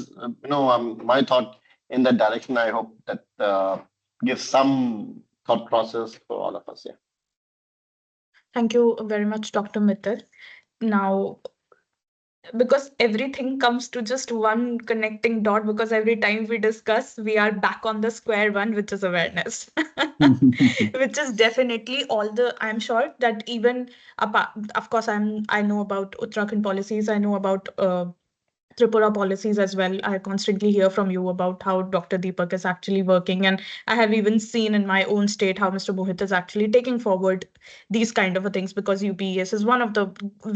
my thought in that direction. I hope that gives some thought process for all of us. Yeah. Thank you very much, Dr. Mittal. Now, because everything comes to just one connecting dot, because every time we discuss, we are back on the square one, which is awareness. Which is definitely I'm sure that even apart, of course, I know about Uttarakhand policies, I know about Tripura policies as well. I constantly hear from you about how Dr. Deepak is actually working, and I have even seen in my own state how Mr. Mohit is actually taking forward these kind of things, because UPES is one of the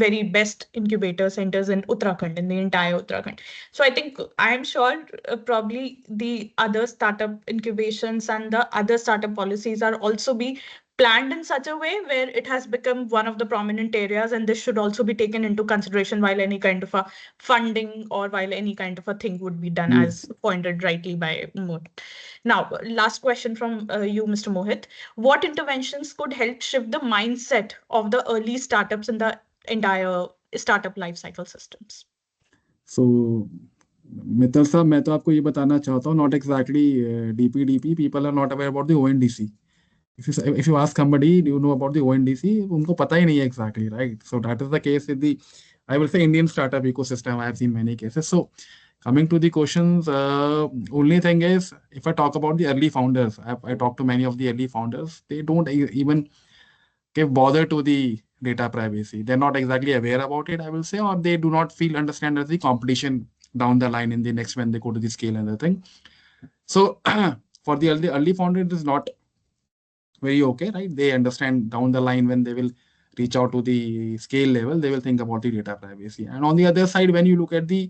very best incubator centers in Uttarakhand, in the entire Uttarakhand. So I think I'm sure probably the other startup incubations and the other startup policies are also be planned in such a way where it has become one of the prominent areas, and this should also be taken into consideration while any kind of a funding or while any kind of a thing would be done, as pointed rightly by Mohit. Now, last question from you, Mr. Mohit. What interventions could help shift the mindset of the early startups in the entire startup life cycle systems? So, Mittal sir, मैं तो आपको ये बताना चाहता हूँ, not exactly DPDP. People are not aware about the ONDC. If you ask somebody, do you know about the ONDC? उनको पता ही नहीं है exactly, right? So that is the case with the, I will say, Indian startup ecosystem. I have seen many cases. So coming to the questions, only thing is, if I talk about the early founders, I talked to many of the early founders. They don't even give bother to the data privacy. They're not exactly aware about it, I will say, or they do not understand that the competition down the line in the next when they go to the scale and the thing. So for the early founder, it is not very okay, right? They understand down the line when they will reach out to the scale level, they will think about the data privacy. And on the other side, when you look at the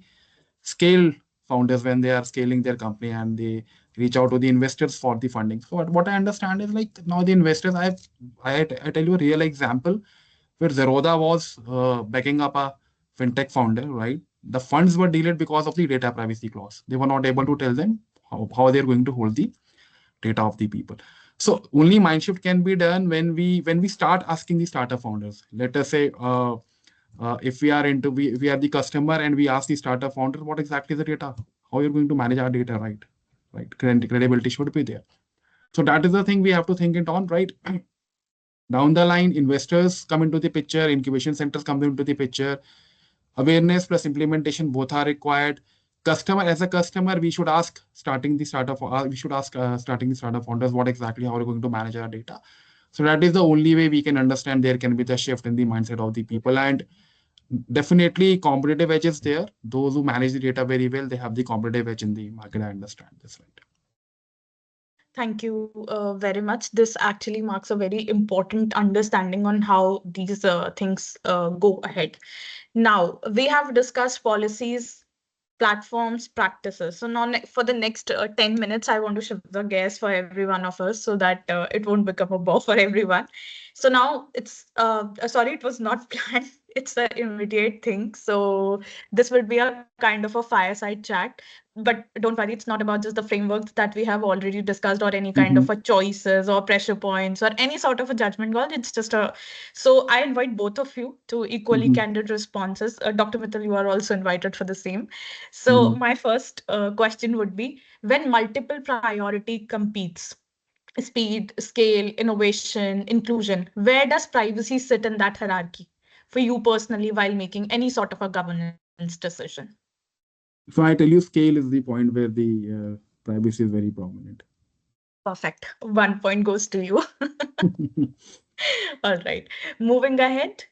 scale founders when they are scaling their company and they reach out to the investors for the funding. So what I understand is like now the investors, I tell you a real example where Zerodha was backing up a fintech founder, right? The funds were delayed because of the data privacy clause. They were not able to tell them how they're going to hold the data of the people. So only mind shift can be done when we start asking the startup founders. Let us say if we are the customer and we ask the startup founder what exactly is the data, how you're going to manage our data, right? Right. Credibility should be there. So that is the thing we have to think it on, right? Down the line, investors come into the picture, incubation centers come into the picture, awareness plus implementation both are required. Customer, as a customer, we should ask starting the startup founders what exactly how are we going to manage our data. So that is the only way we can understand there can be the shift in the mindset of the people. And definitely competitive edge is there. Those who manage the data very well, they have the competitive edge in the market. I understand this, right? Thank you very much. This actually marks a very important understanding on how these things go ahead. Now, we have discussed policies, platforms, practices. So now for the next 10 minutes, I want to shift the gas for every one of us so that it won't become a bore for everyone. So now sorry, it was not planned. It's an immediate thing. So this would be a kind of a fireside chat. But don't worry, it's not about just the frameworks that we have already discussed or any kind of a choices or pressure points or any sort of a judgment call. It's just a so I invite both of you to equally candid responses. Dr. Mittal, you are also invited for the same. So my first question would be, when multiple priority competes, speed, scale, innovation, inclusion, where does privacy sit in that hierarchy for you personally while making any sort of a governance decision? So I tell you, scale is the point where the privacy is very prominent. Perfect. 1 point goes to you. All right. Moving ahead.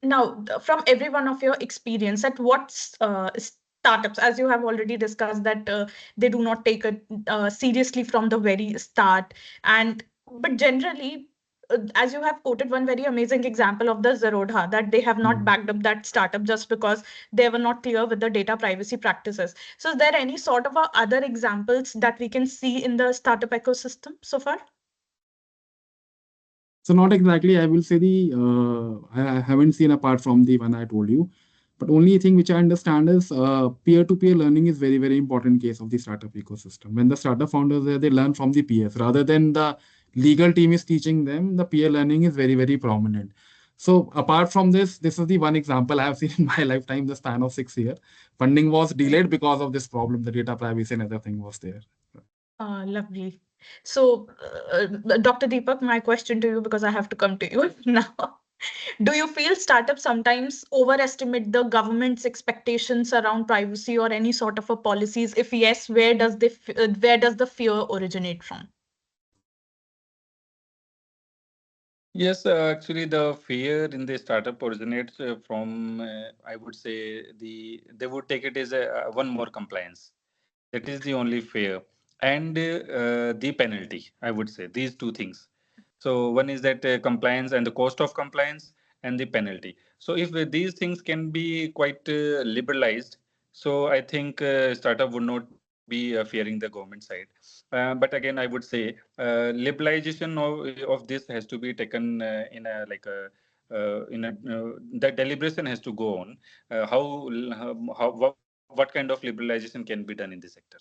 Now, from every one of your experience, at what startups, as you have already discussed, that they do not take it seriously from the very start, and but generally, as you have quoted one very amazing example of the Zerodha, that they have not backed up that startup just because they were not clear with the data privacy practices. So, is there any sort of other examples that we can see in the startup ecosystem so far? So not exactly, I will say I haven't seen apart from the one I told you, but only thing which I understand is peer-to-peer learning is very, very important case of the startup ecosystem. When the startup founders they learn from the peers rather than the legal team is teaching them, the peer learning is very, very prominent. So apart from this is the one example I have seen in my lifetime, the span of 6 years. Funding was delayed because of this problem, the data privacy and other thing was there. Lovely. So, Dr. Deepak, my question to you, because I have to come to you now. Do you feel startups sometimes overestimate the government's expectations around privacy or any sort of a policies? If yes, where does the fear originate from? Yes, actually, the fear in the startup originates from, I would say, they would take it as one more compliance. That is the only fear, and the penalty. I would say these two things. So one is that compliance and the cost of compliance, and the penalty. So if these things can be quite liberalized, so I think startup would not be fearing the government side. But again, I would say liberalization of this has to be taken in a like a the deliberation has to go on. What kind of liberalization can be done in the sector?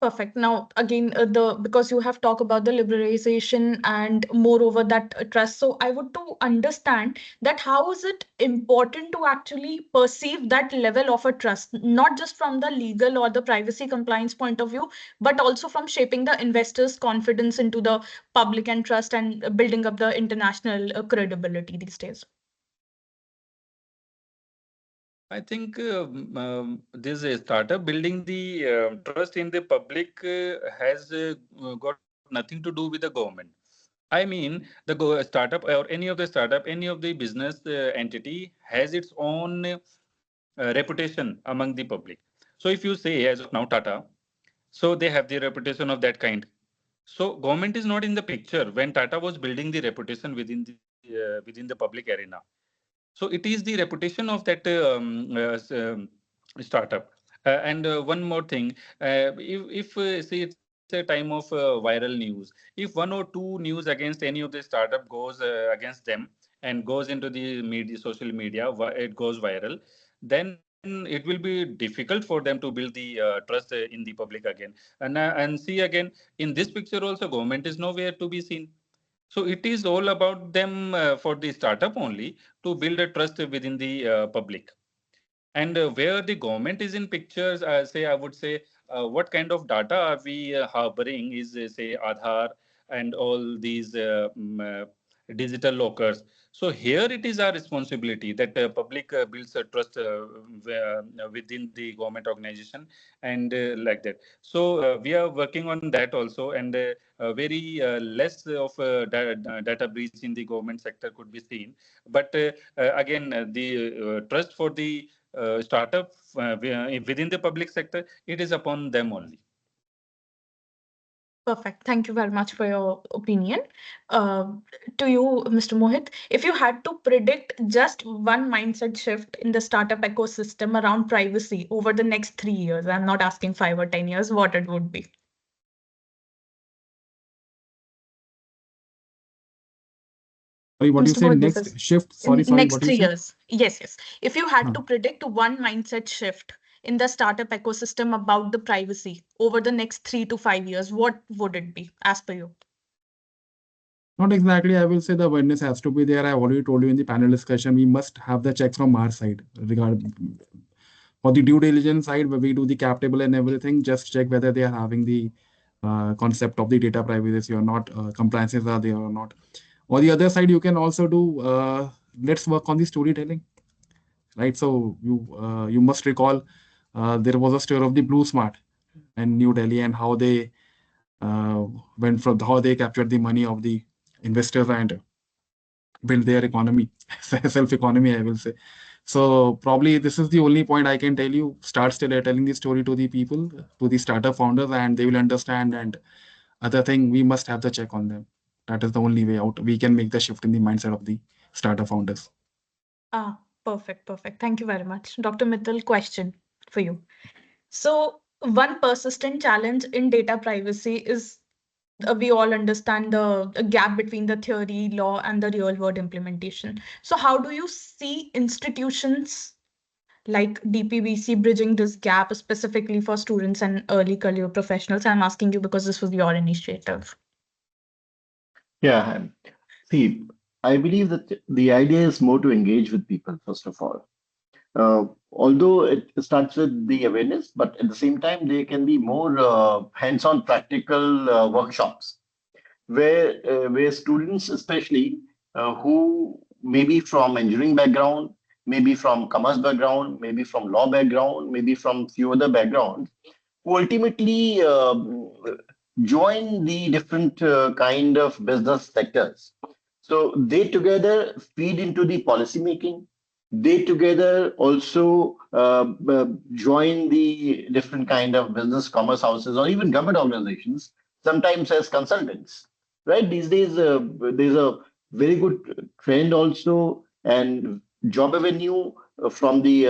Perfect. Now, again, the because you have talked about the liberalization and moreover that trust. So I would to understand that how is it important to actually perceive that level of a trust, not just from the legal or the privacy compliance point of view, but also from shaping the investors' confidence into the public and trust and building up the international credibility these days. I think this startup building the trust in the public has got nothing to do with the government. I mean, the startup or any of the startup, any of the business entity has its own reputation among the public. So if you say as of now Tata, so they have the reputation of that kind. So government is not in the picture when Tata was building the reputation within the public arena. So it is the reputation of that startup. And one more thing, if see it's a time of viral news, if one or two news against any of the startup goes against them and goes into the media, social media, it goes viral, then it will be difficult for them to build the trust in the public again. And see again, in this picture also, government is nowhere to be seen. So it is all about them for the startup only to build a trust within the public. And where the government is in pictures, say I would say, what kind of data are we harboring is say Aadhaar and all these digital lockers. So here it is our responsibility that public builds a trust within the government organization and like that. So we are working on that also, and very less of data breach in the government sector could be seen. But again, the trust for the startup within the public sector, it is upon them only. Perfect. Thank you very much for your opinion. Uh, to you, Mr. Mohit, if you had to predict just one mindset shift in the startup ecosystem around privacy over the next 3 years, I'm not asking 5 or 10 years, what it would be. Sorry, what you Mr. say? Mohit, this Next is shift. in Sorry, next what you three say? years. Yes, yes. If you had Huh. to predict one mindset shift in the startup ecosystem about the privacy over the next 3 to 5 years, what would it be, as per you? Not exactly. I will say the awareness has to be there. I already told you in the panel discussion, we must have the checks from our side regard for the due diligence side, where we do the cap table and everything. Just check whether they are having the concept of the data privacy or not, compliances are there or not. On the other side, you can also do. Let's work on the storytelling, right? So you must recall there was a story of the Blue Smart in New Delhi and how they uh, went from how they captured the money of the investors and build their economy, self economy, I will say. So probably this is the only point I can tell you. Start still telling the story to the people, to the startup founders, and they will understand. And other thing, we must have the check on them. That is the only way out. We can make the shift in the mindset of the startup founders. Ah, perfect, perfect. Thank you very much. Dr. Mittal, question for you. So, one persistent challenge in data privacy is we all understand the gap between the theory, law, and the real world implementation. So, how do you see institutions like DPBC bridging this gap specifically for students and early career professionals? I'm asking you because this was your initiative. Yeah, see, I believe that the idea is more to engage with people, first of all. Although it starts with the awareness, but at the same time, there can be more hands-on practical workshops where students, especially who maybe from engineering background, maybe from commerce background, maybe from law background, maybe from few other backgrounds, who ultimately join the different kind of business sectors. So they together feed into the policy making. They together also join the different kind of business commerce houses or even government organizations, sometimes as consultants. Right? These days, there's a very good trend also and job avenue from the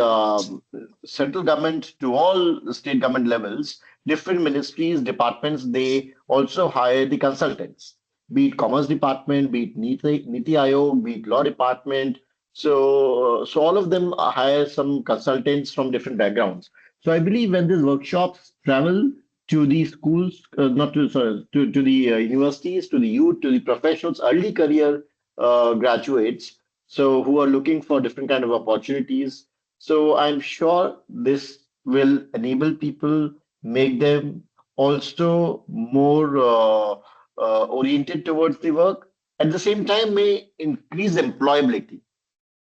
central government to all state government levels, different ministries, departments, they also hire the consultants, be it commerce department, be it Niti Aayog, be it law department. So all of them hire some consultants from different backgrounds. So I believe when these workshops travel to the schools, not to sorry, to the universities, to the youth, to the professionals, early career graduates, so who are looking for different kind of opportunities. So I'm sure this will enable people, make them also more oriented towards the work. At the same time, may increase employability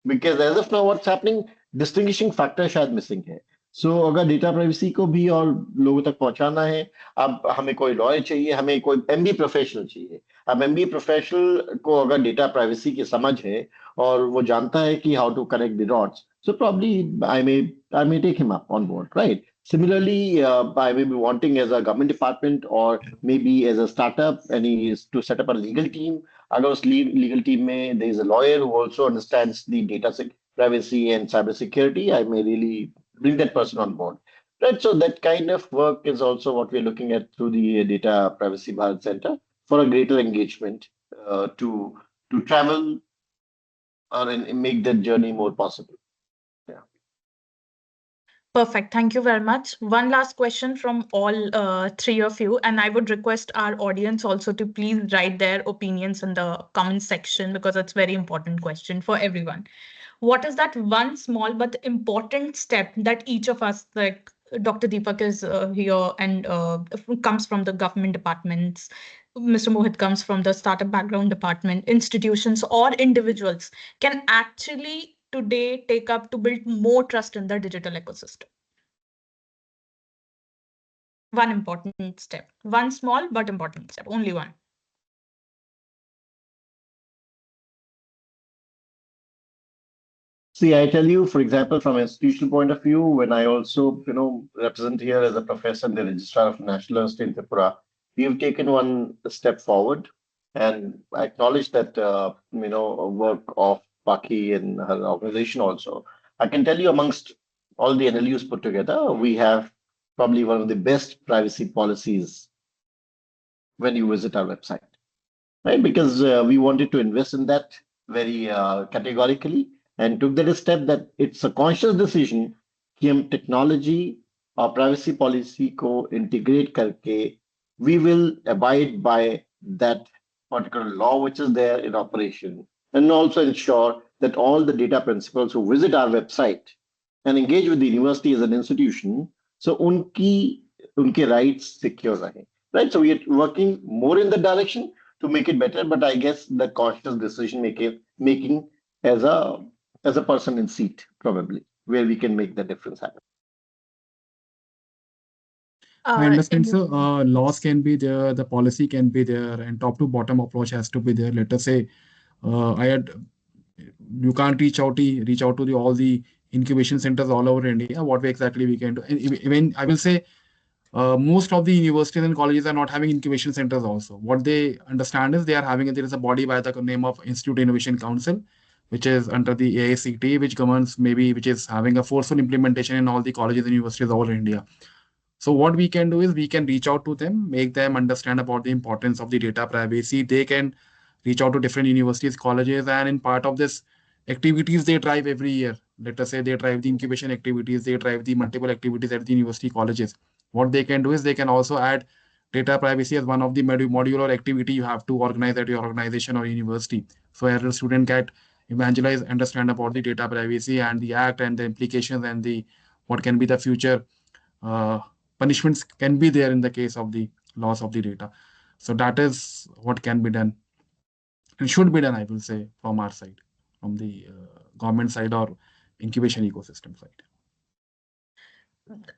because as of now what's happening, distinguishing factor शायद missing है. सो अगर data privacy को भी और लोगों तक पहुंचाना है, अब हमें कोई लॉयर चाहिए, हमें कोई एमबी प्रोफेशनल चाहिए. अब एमबी प्रोफेशनल को अगर डेटा प्राइवेसी की समझ है और वो जानता है कि how to connect the dots, so probably I may take him up on board, right? Similarly, I may be wanting as a government department or maybe as a startup, and he is to set up a legal team. अगर उस legal team में there is a lawyer who also understands the data privacy and cyber security, I may really bring that person on board. Right, so that kind of work is also what we're looking at through the Data Privacy Bharat Center for a greater engagement to travel and make that journey more possible. Yeah. Perfect. Thank you very much. One last question from all three of you, and I would request our audience also to please write their opinions in the comment section because it's very important question for everyone. What is that one small but important step that each of us, like Dr. Deepak is here and comes from the government departments, Mr. Mohit comes from the startup background department, institutions or individuals can actually today take up to build more trust in the digital ecosystem? One important step, one small but important step, only one. See, I tell you, for example, from an institutional point of view, when I also, represent here as a professor and the registrar of National University in Tripura, we have taken one step forward, and I acknowledge that, work of Paki and her organization also. I can tell you, amongst all the NLUs put together, we have probably one of the best privacy policies when you visit our website, right? Because we wanted to invest in that very categorically and took that a step that it's a conscious decision कि हम technology और privacy policy को integrate करके we will abide by that particular law which is there in operation and also ensure that all the data principals who visit our website and engage with the university as an institution, so उनके rights secure रहे, right? So we are working more in the direction to make it better. But I guess the conscious decision making as a person in seat probably where we can make the difference happen. I understand, sir. In Laws can be there, the policy can be there, and top to bottom approach has to be there. Let us say, I had you can't reach out to the all the incubation centers all over India. What exactly we can do? And even I will say, most of the universities and colleges are not having incubation centers also. What they understand is they are having there is a body by the name of Institute Innovation Council, which is under the AICT, which governs maybe which is having a forceful implementation in all the colleges and universities all over India. So what we can do is we can reach out to them, make them understand about the importance of the data privacy. They can reach out to different universities, colleges, and in part of this activities they drive every year. Let us say they drive the incubation activities, they drive the multiple activities at the university colleges. What they can do is they can also add data privacy as one of the modular activity you have to organize at your organization or university. So every student can evangelize, understand about the data privacy and the act and the implications and the what can be the future uh, punishments can be there in the case of the loss of the data. So that is what can be done and should be done, I will say, from our side, from the government side or incubation ecosystem side.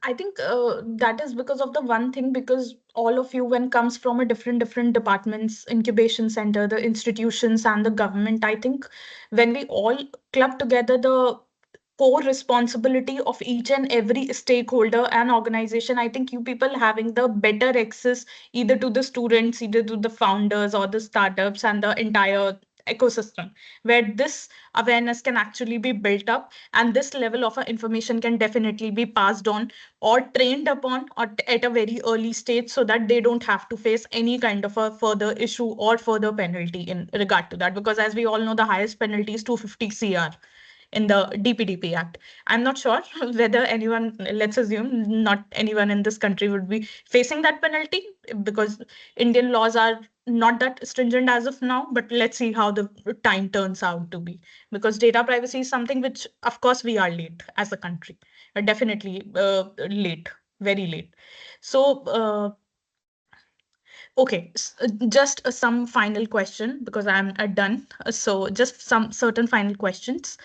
I think that is because of the one thing, because all of you, when comes from a different departments, incubation center, the institutions and the government, I think when we all club together, the core responsibility of each and every stakeholder and organization, I think you people having the better access either to the students, either to the founders or the startups and the entire ecosystem, where this awareness can actually be built up and this level of information can definitely be passed on or trained upon or at a very early stage, so that they don't have to face any kind of a further issue or further penalty in regard to that, because as we all know, the highest penalty is 250 cr in the DPDP Act. I'm not sure whether anyone, let's assume not anyone in this country would be facing that penalty, because Indian laws are not that stringent as of now, but let's see how the time turns out to be. Because data privacy is something which, of course, we are late as a country, definitely late, very late. So, okay, just some final question because I'm done. So, just some certain final questions.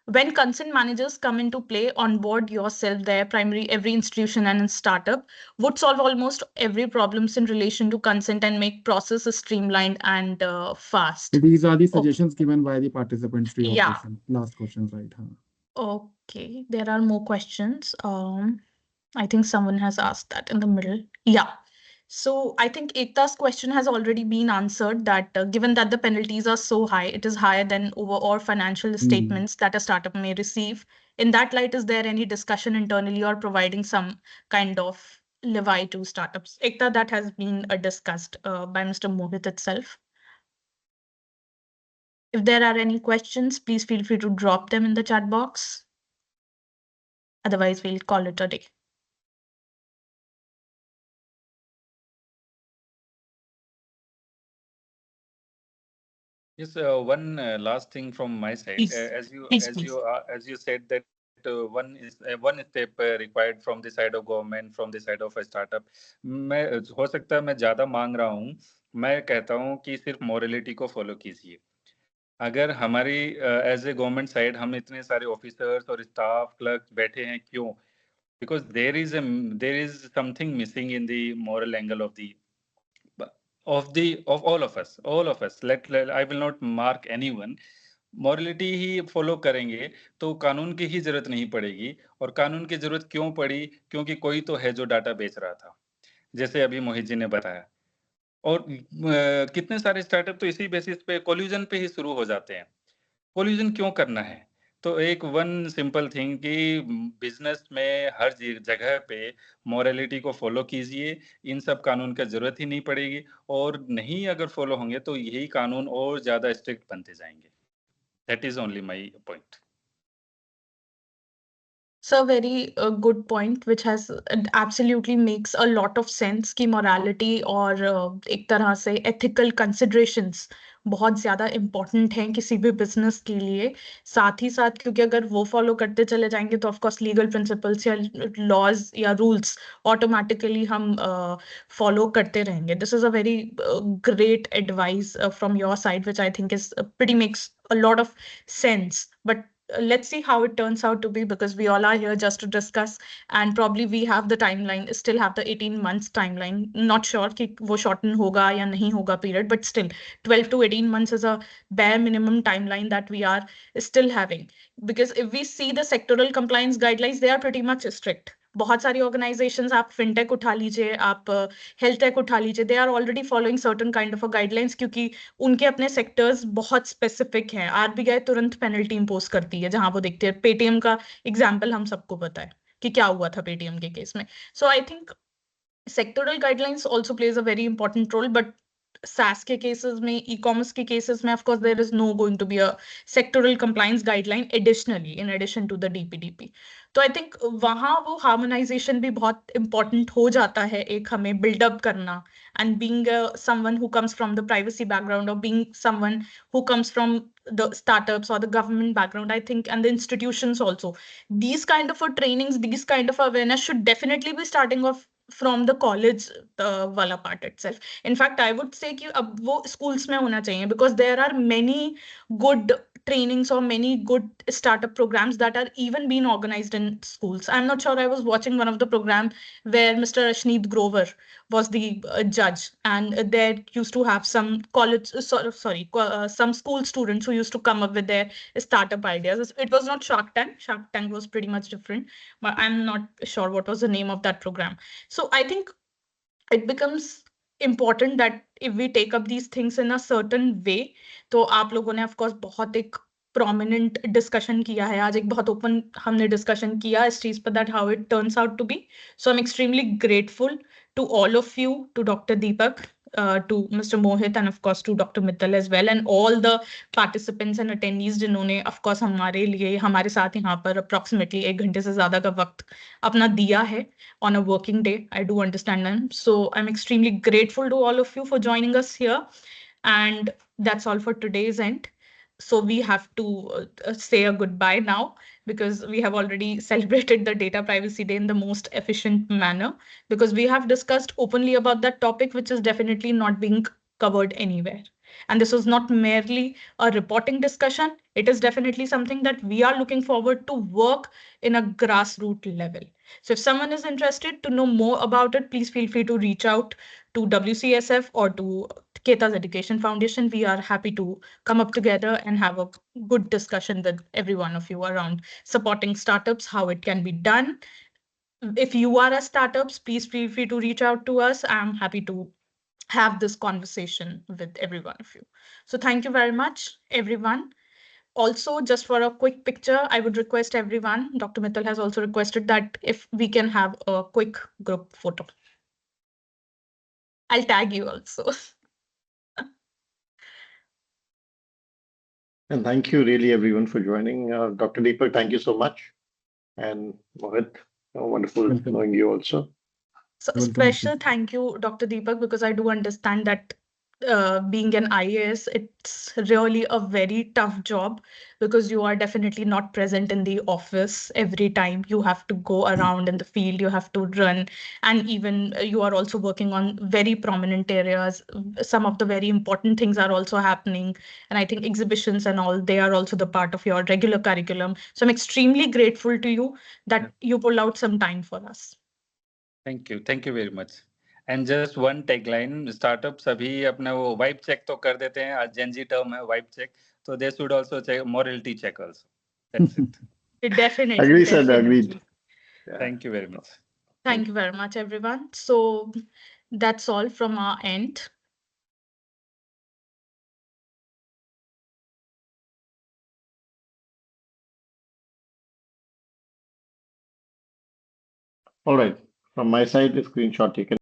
When consent managers come into play, on board yourself, their primary, every institution and startup would solve almost every problems in relation to consent and make processes streamlined and fast. So these are the Oh, suggestions given by the participants to your yeah. question. Last questions, right? Huh? Okay, there are more questions. I think someone has asked that in the middle. Yeah. So I think Ekta's question has already been answered, that given that the penalties are so high, it is higher than overall financial Hmm. statements that a startup may receive. In that light, is there any discussion internally or providing some kind of levy to startups? Ekta, that has been discussed by Mr. Mohit itself. If there are any questions, please feel free to drop them in the chat box. Otherwise, we'll call it a day. Yes, one last thing from my side. Please, please, please. As you said that one step required from the side of government, from the side of a startup. मैं हो सकता है मैं ज्यादा मांग रहा हूँ. मैं कहता हूँ कि सिर्फ मोरालिटी को फॉलो कीजिए. अगर हमारी एज ए गवर्नमेंट साइड हम इतने सारे ऑफिसर्स और स्टाफ क्लर्क बैठे हैं, क्यों? Because there is something missing in the moral angle of all of us. Let I will not mark anyone. Morality he follow करेंगे तो कानून की ही जरूरत नहीं पड़ेगी. और कानून की जरूरत क्यों पड़ी? क्योंकि कोई तो है जो डाटा बेच रहा था, जैसे अभी मोहित जी ने बताया. और कितने सारे स्टार्टअप तो इसी बेसिस पे कोल्यूजन पे ही शुरू हो जाते हैं. कोल्यूजन क्यों करना है? तो एक वन सिंपल थिंग कि बिजनेस में हर जगह पे मॉरलिटी को फॉलो कीजिए. इन सब कानून का जरूरत ही नहीं पड़ेगी. और नहीं अगर फॉलो होंगे तो यही कानून और ज्यादा स्ट्रिक्ट बनते जाएंगे. That is only my point. So very good point, which has absolutely makes a lot of sense कि morality और एक तरह से ethical considerations बहुत ज़्यादा important हैं किसी भी business के लिए. साथ ही साथ क्योंकि अगर वो follow करते चले जाएंगे तो of course legal principles या laws या rules automatically हम follow करते रहेंगे. This is a very great advice from your side, which I think is pretty makes a lot of sense. But let's see how it turns out to be, because we all are here just to discuss, and probably we have the timeline, still have the 18 months timeline. Not sure कि वो shorten होगा या नहीं होगा period, but still 12 to 18 months is a bare minimum timeline that we are still having. Because if we see the sectoral compliance guidelines, they are pretty much strict. बहुत सारी organisations, आप fintech उठा लीजिए, आप हेल्थ टेक उठा लीजिए, they are already following certain kind of guidelines, क्योंकि उनके अपने सेक्टर्स बहुत स्पेसिफिक हैं. आरबीआई तुरंत पेनल्टी इंपोज करती है जहां वो देखते हैं. पेटीएम का एग्जाम्पल हम सबको पता है कि क्या हुआ था पेटीएम के केस में. So I think sectoral guidelines also plays a very important role, but SaaS के cases में, e-commerce के cases में, of course, there is no going to be a sectoral compliance guideline additionally, in addition to the DPDP. तो I think वहाँ वो harmonization भी बहुत important हो जाता है, एक हमें build up करना, and being someone who comes from the privacy background, or being someone who comes from the startups or the government background, I think, and the institutions also, these kind of trainings, these kind of awareness should definitely be starting off from the college wala part itself. In fact, I would say कि अब वो schools में होना चाहिए, because there are many good trainings or many good startup programs that are even being organized in schools. I'm not sure, I was watching one of the program where Mr. Ashneet Grover was the judge, and there used to have some college, some school students who used to come up with their startup ideas. It was not Shark Tank. Shark Tank was pretty much different, but I'm not sure what was the name of that program. So I think it becomes important that if we take up these things in a certain way, तो आप लोगों ने of course बहुत एक prominent discussion किया है आज, एक बहुत open हमने discussion किया इस चीज पर, that how it turns out to be. So I'm extremely grateful to all of you, to Dr. Deepak, to Mr. Mohit, and of course to Dr. Mittal as well, and all the participants and attendees जिन्होंने of course हमारे लिए, हमारे साथ यहाँ पर approximately 1 घंटे से ज्यादा का वक्त अपना दिया है on a working day. I do understand them. So I'm extremely grateful to all of you for joining us here. And that's all for today's end. So we have to say a goodbye now, because we have already celebrated the Data Privacy Day in the most efficient manner, because we have discussed openly about that topic, which is definitely not being covered anywhere. And this was not merely a reporting discussion. It is definitely something that we are looking forward to work in a grassroots level. So if someone is interested to know more about it, please feel free to reach out to WCSF or to KETAS Education Foundation. We are happy to come up together and have a good discussion with every one of you around supporting startups, how it can be done. If you are a startups, please feel free to reach out to us. I'm happy to have this conversation with every one of you. So thank you very much, everyone. Also, just for a quick picture, I would request everyone, Dr. Mittal has also requested that if we can have a quick group photo. I'll tag you also. And thank you really everyone for joining. Dr. Deepak, thank you so much. And Mohit, wonderful Welcome. knowing you also. So a Welcome. special thank you, Dr. Deepak, because I do understand that being an IAS, it's really a very tough job because you are definitely not present in the office every time. You have to go around in the field, you have to run, and even you are also working on very prominent areas. Some of the very important things are also happening. And I think exhibitions and all, they are also the part of your regular curriculum. So I'm extremely grateful to you that you pulled out some time for us. Thank you very much and just one tagline startup सभी अपना वो vibe check तो कर देते हैं आज Gen Z term है vibe check तो they should also check morality check also that's it Definitely, Agreed, sir. Agreed. definitely. Yeah. Thank you very much Thank you very much, everyone. So that's all from our end. All right. From my side, the screenshot taken.